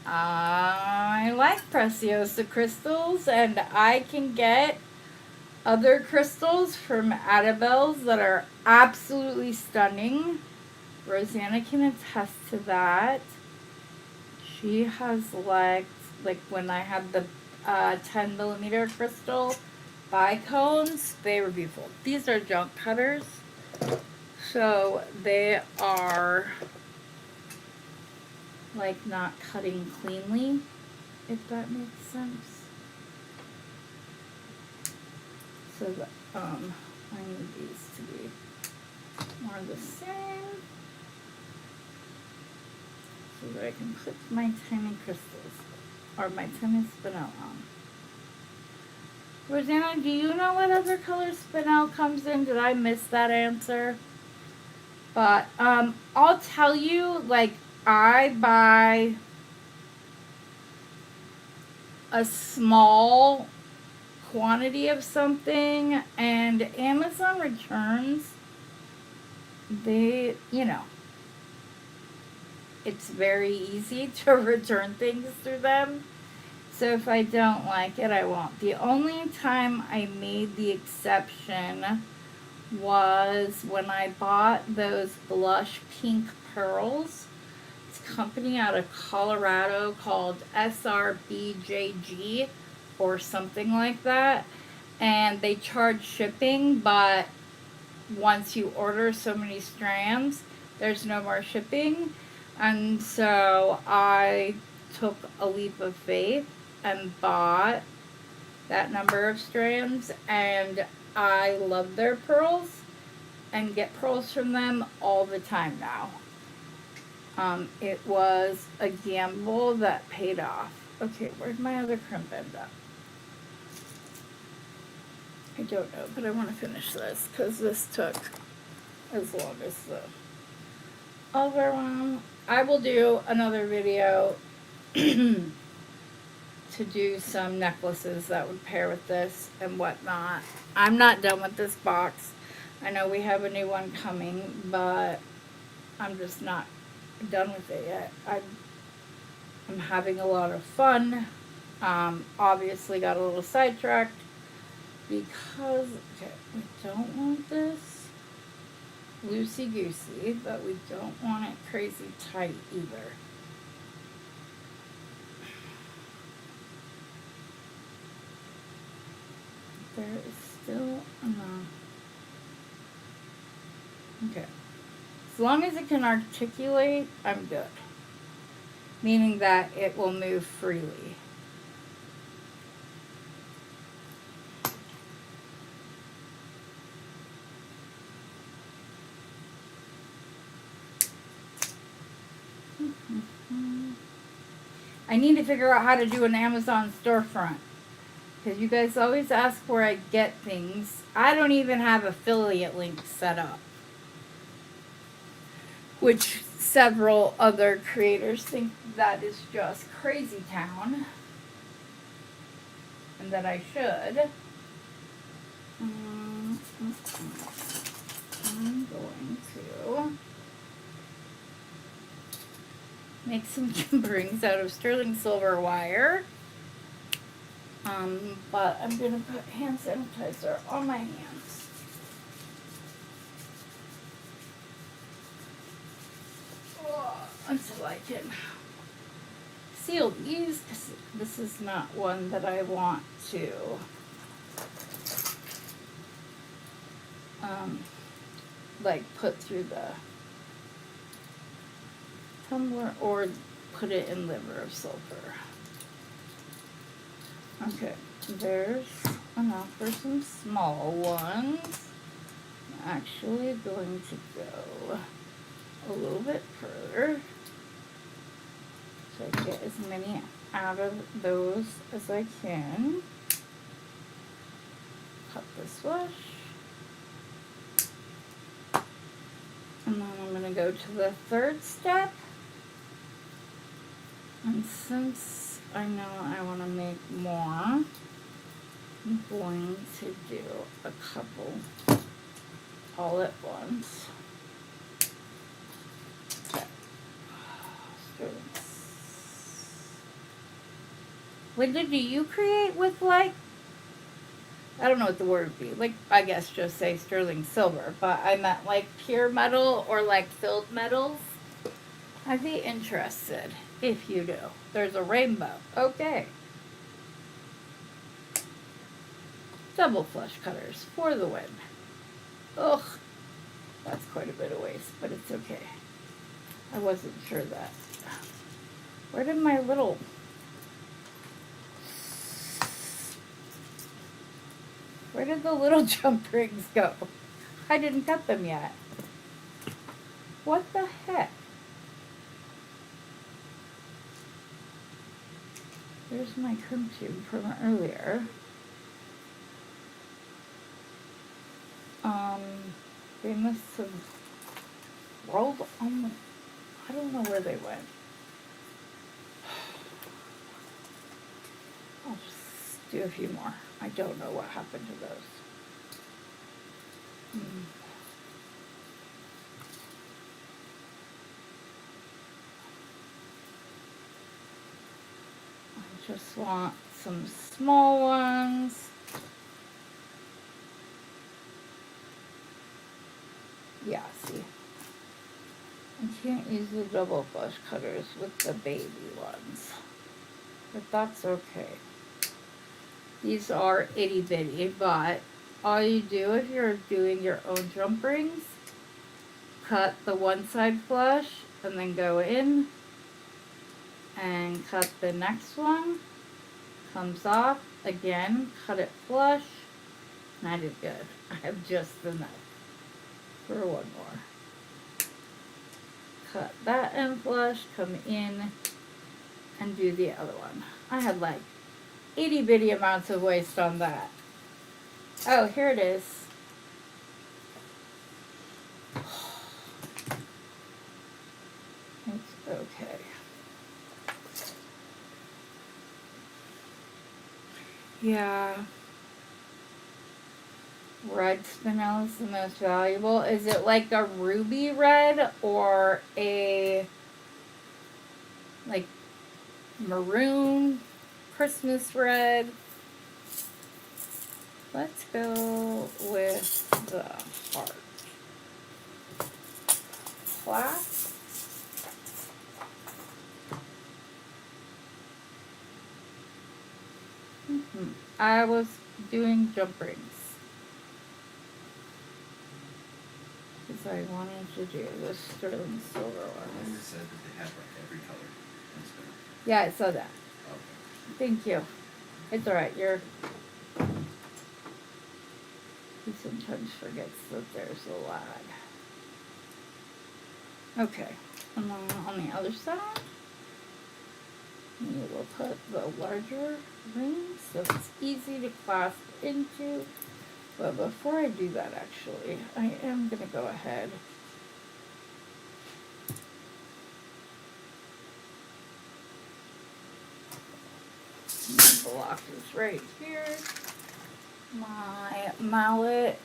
Speaker 1: I like Preciosa crystals, and I can get other crystals from Adabelle's that are absolutely stunning. Rosanna can attest to that. She has like when I had the 10 millimeter crystal bicones, they were beautiful. These are junk cutters, so they are like not cutting cleanly, if that makes sense. So that, I need these to be more the same, so that I can put my tiny crystals, or my tiny spinel on. Rosanna, do you know what other color spinel comes in? Did I miss that answer? But, I'll tell you, like, I buy a small quantity of something, and Amazon returns, it's very easy to return things through them. So if I don't like it, I won't. The only time I made the exception was when I bought those blush pink pearls. It's a company out of Colorado called SRBJG or something like that. And they charge shipping, but once you order so many strands, there's no more shipping. And so I took a leap of faith and bought that number of strands, and I love their pearls and get pearls from them all the time now. It was a gamble that paid off. Okay, where'd my other crimp end up? I don't know, but I want to finish this because this took as long as the other one. I will do another video to do some necklaces that would pair with this and whatnot. I'm not done with this box. I know we have a new one coming, but I'm just not done with it yet. I'm having a lot of fun. Obviously got a little sidetracked because, okay, we don't want this. loosey-goosey, but we don't want it crazy tight either. There is still enough. Okay. As long as it can articulate, I'm good. Meaning that it will move freely. I need to figure out how to do an Amazon storefront. Because you guys always ask where I get things. I don't even have affiliate links set up. Which several other creators think that is just crazy town. And that I should. I'm going to make some rings out of sterling silver wire. But I'm going to put hand sanitizer on my hands. Until I can seal these, because this is not one that I want to like put through the tumbler or put it in liver of silver. Okay, there's enough for some small ones. I'm actually going to go a little bit further so I get as many out of those as I can. Cut this flush. And then I'm going to go to the third step. And since I know I want to make more, I'm going to do a couple all at once. Okay. Linda, do you create with like, I don't know what the word would be, like, I guess just say sterling silver, but I meant like pure metal or like filled metals? I'd be interested if you do. There's a rainbow. Okay. Double flush cutters for the win. Ugh. That's quite a bit of waste, but it's okay. I wasn't sure that. Where did my little... Where did the little jump rings go? I didn't cut them yet. What the heck? There's my crimp tube from earlier. They must have rolled on the... I don't know where they went. I'll just do a few more. I don't know what happened to those. I just want some small ones. Yeah, see. I can't use the double flush cutters with the baby ones. But that's okay. These are itty bitty, but all you do if you're doing your own jump rings, cut the one side flush and then go in and cut the next one, comes off, again, cut it flush, and I did good. I have just enough for one more. Cut that in flush, come in and do the other one. I had like itty bitty amounts of waste on that. Oh, here it is. It's okay. Yeah. Red spinel is the most valuable. Is it like a ruby red or a like maroon Christmas red? Let's go with the heart. class. I was doing jump rings because I wanted to do the sterling silver
Speaker 2: And
Speaker 1: one.
Speaker 2: it said that they have like every color. That's good.
Speaker 1: Yeah, I saw that.
Speaker 2: Okay.
Speaker 1: Thank you. It's alright, he sometimes forgets that there's a lag. Okay, and then on the other side, we will put the larger ring so it's easy to clasp into. But before I do that, actually, I am going to go ahead my block is right here. My mallet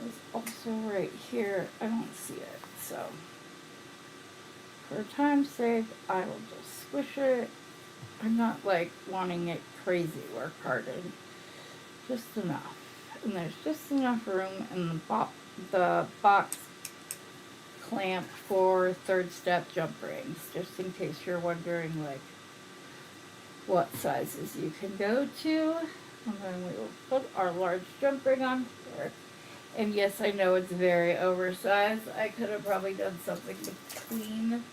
Speaker 1: is also right here. I don't see it, so for time's sake, I will just squish it. I'm not like wanting it crazy work hardened, just enough. And there's just enough room in the box clamp for third step jump rings, just in case you're wondering like what sizes you can go to. And then we will put our large jump ring on here. And yes, I know it's very oversized. I could have probably done something between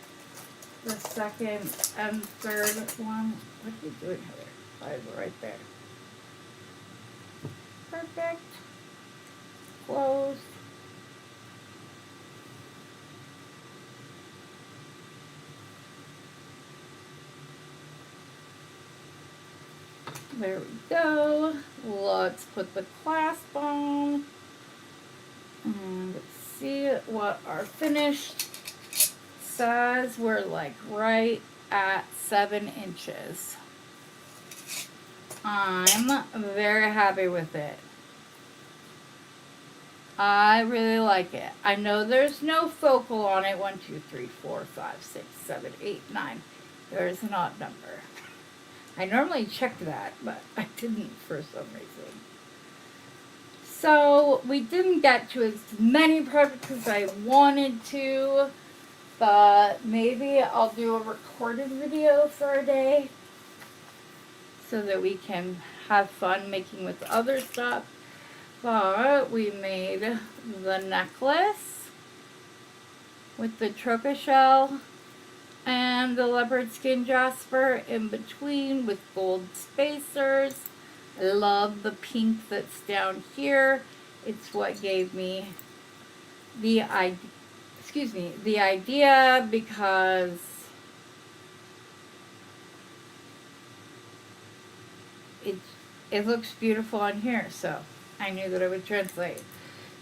Speaker 1: the second and third one. What are you doing, Heather? Right there. Perfect. Closed. There we go. Let's put the clasp on. And see what our finished size. We're like right at 7 inches. I'm very happy with it. I really like it. I know there's no focal on it. 1, 2, 3, 4, 5, 6, 7, 8, 9. There's an odd number. I normally check that, but I didn't for some reason. So we didn't get to as many projects as I wanted to, but maybe I'll do a recorded video for a day so that we can have fun making with other stuff. But we made the necklace with the troca shell and the leopard skin jasper in between with gold spacers. I love the pink that's down here. It's what gave me the idea because it looks beautiful on here, so I knew that I would translate.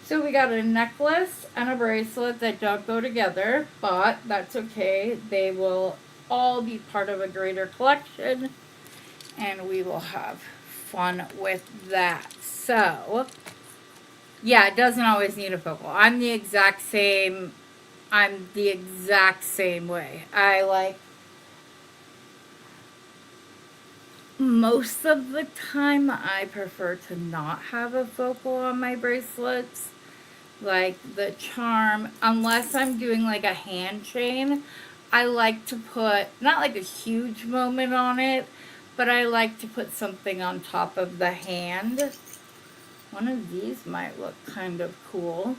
Speaker 1: So we got a necklace and a bracelet that don't go together, but that's okay. They will all be part of a greater collection, and we will have fun with that. So, yeah, it doesn't always need a focal. I'm the exact same way. I like most of the time I prefer to not have a focal on my bracelets. Like the charm, unless I'm doing like a hand chain, I like to put, not like a huge moment on it, but I like to put something on top of the hand. One of these might look kind of cool.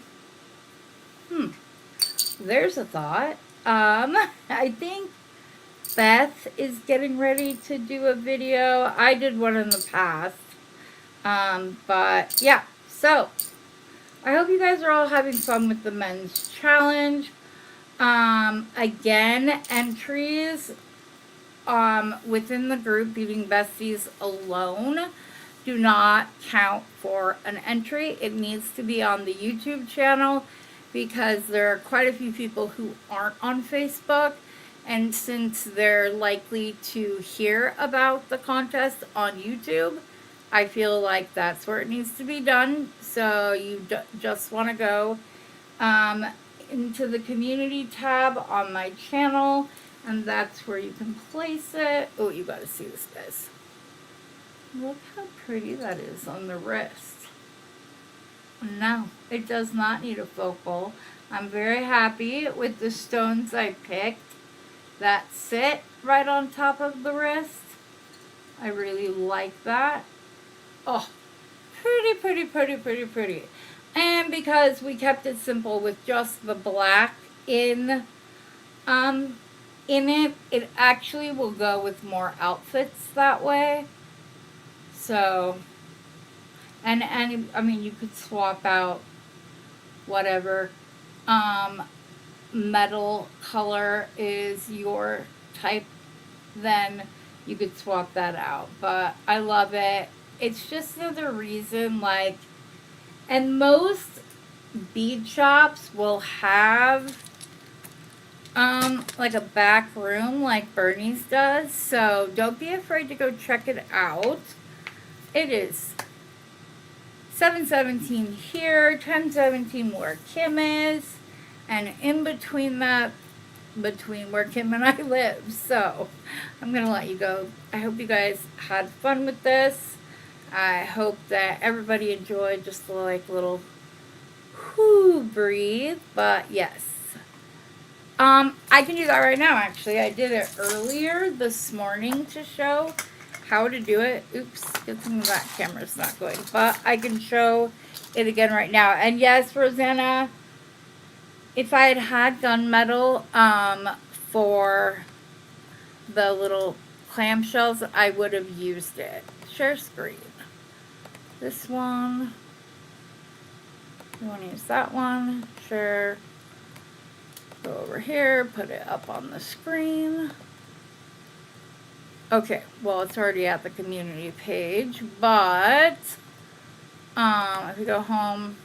Speaker 1: There's a thought. I think Beth is getting ready to do a video. I did one in the past. But yeah, so I hope you guys are all having fun with the men's challenge. Again, entries within the group Beading Besties alone do not count for an entry. It needs to be on the YouTube channel because there are quite a few people who aren't on Facebook, and since they're likely to hear about the contest on YouTube, I feel like that's where it needs to be done. So you just want to go into the community tab on my channel, and that's where you can place it. Oh, you got to see this, guys. Look how pretty that is on the wrist. No, it does not need a focal. I'm very happy with the stones I picked that sit right on top of the wrist. I really like that. Oh, pretty, pretty, pretty, pretty, pretty. And because we kept it simple with just the black um in it, it actually will go with more outfits that way. So, and I mean, you could swap out whatever metal color is your type, then you could swap that out. But I love it. It's just another reason, like, and most bead shops will have like a back room like Bernie's does. So don't be afraid to go check it out. It is 717 here, 1017 where Kim is, and in between that, between where Kim and I live. So I'm gonna let you go. I hope you guys had fun with this. I hope that everybody enjoyed just the like little whoo breathe. But yes, I can do that right now. Actually, I did it earlier this morning to show how to do it. Oops, good thing that camera's not going. But I can show it again right now. And yes, Rosanna, if I had gunmetal for the little clamshells, I would have used it. Share screen. This one. You want to use that one. Share. Go over here. Put it up on the screen. Okay, well, it's already at the community page, but if we go home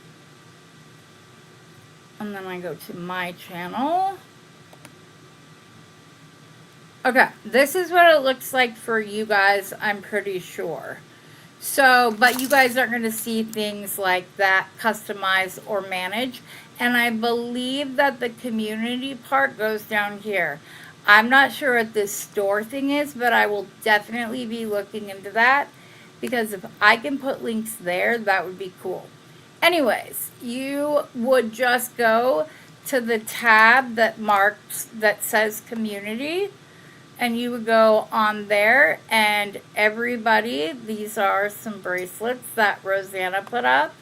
Speaker 1: and then I go to my channel. Okay, this is what it looks like for you guys, I'm pretty sure. So, but you guys aren't going to see things like that, customize or manage. And I believe that the community part goes down here. I'm not sure what this store thing is, but I will definitely be looking into that. Because if I can put links there, that would be cool. Anyways, you would just go to the tab that says community. And you would go on there, and everybody, these are some bracelets that Rosanna put up.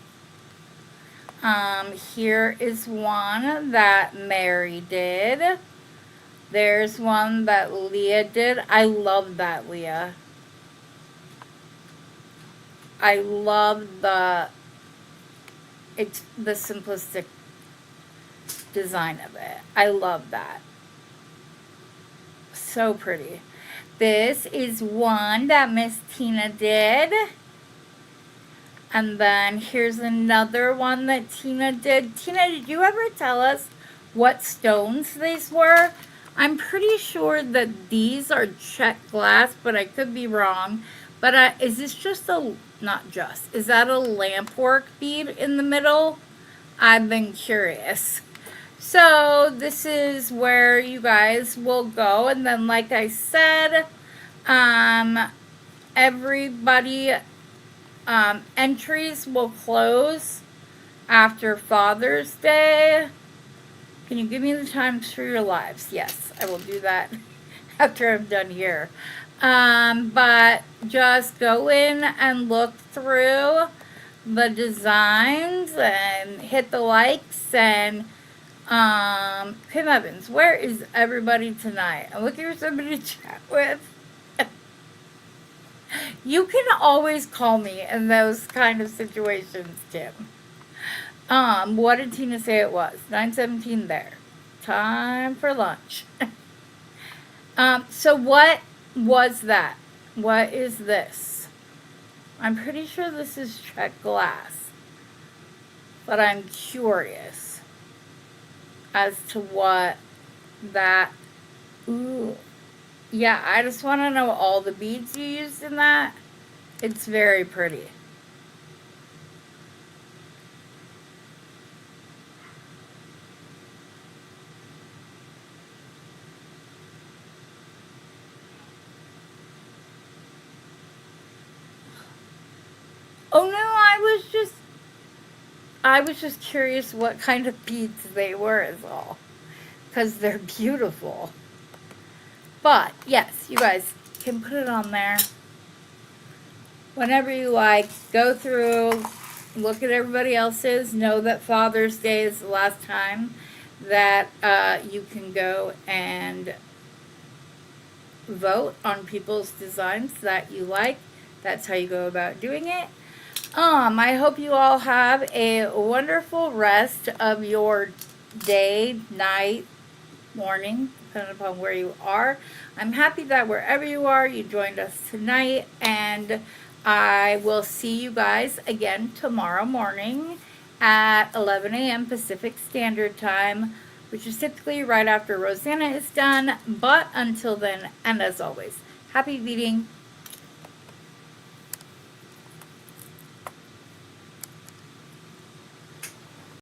Speaker 1: Here is one that Mary did. There's one that Leah did. I love that, Leah. I love it's the simplistic design of it. I love that. So pretty. This is one that Miss Tina did. And then here's another one that Tina did. Tina, did you ever tell us what stones these were? I'm pretty sure that these are checked glass, but I could be wrong. But is this just is that a lamp work bead in the middle? I've been curious. So this is where you guys will go, and then like I said, everybody entries will close after Father's Day. Can you give me the times for your lives? Yes, I will do that after I'm done here. But just go in and look through the designs and hit the likes and Kim Evans, where is everybody tonight? I'm looking for somebody to chat with. You can always call me in those kind of situations, Kim. What did Tina say it was? 9:17 there. Time for lunch. So what was that? What is this? I'm pretty sure this is checked glass. But I'm curious as to what that, ooh, yeah, I just want to know all the beads you used in that. It's very pretty. Oh no, I was just curious what kind of beads they were is all. Because they're beautiful. But, yes, you guys can put it on there whenever you like. Go through, look at everybody else's. Know that Father's Day is the last time that you can go and vote on people's designs that you like. That's how you go about doing it. I hope you all have a wonderful rest of your day, night, morning, depending upon where you are. I'm happy that wherever you are, you joined us tonight, and I will see you guys again tomorrow morning at 11 a.m. Pacific Standard Time, which is typically right after Rosanna is done. But until then, and as always, happy beading.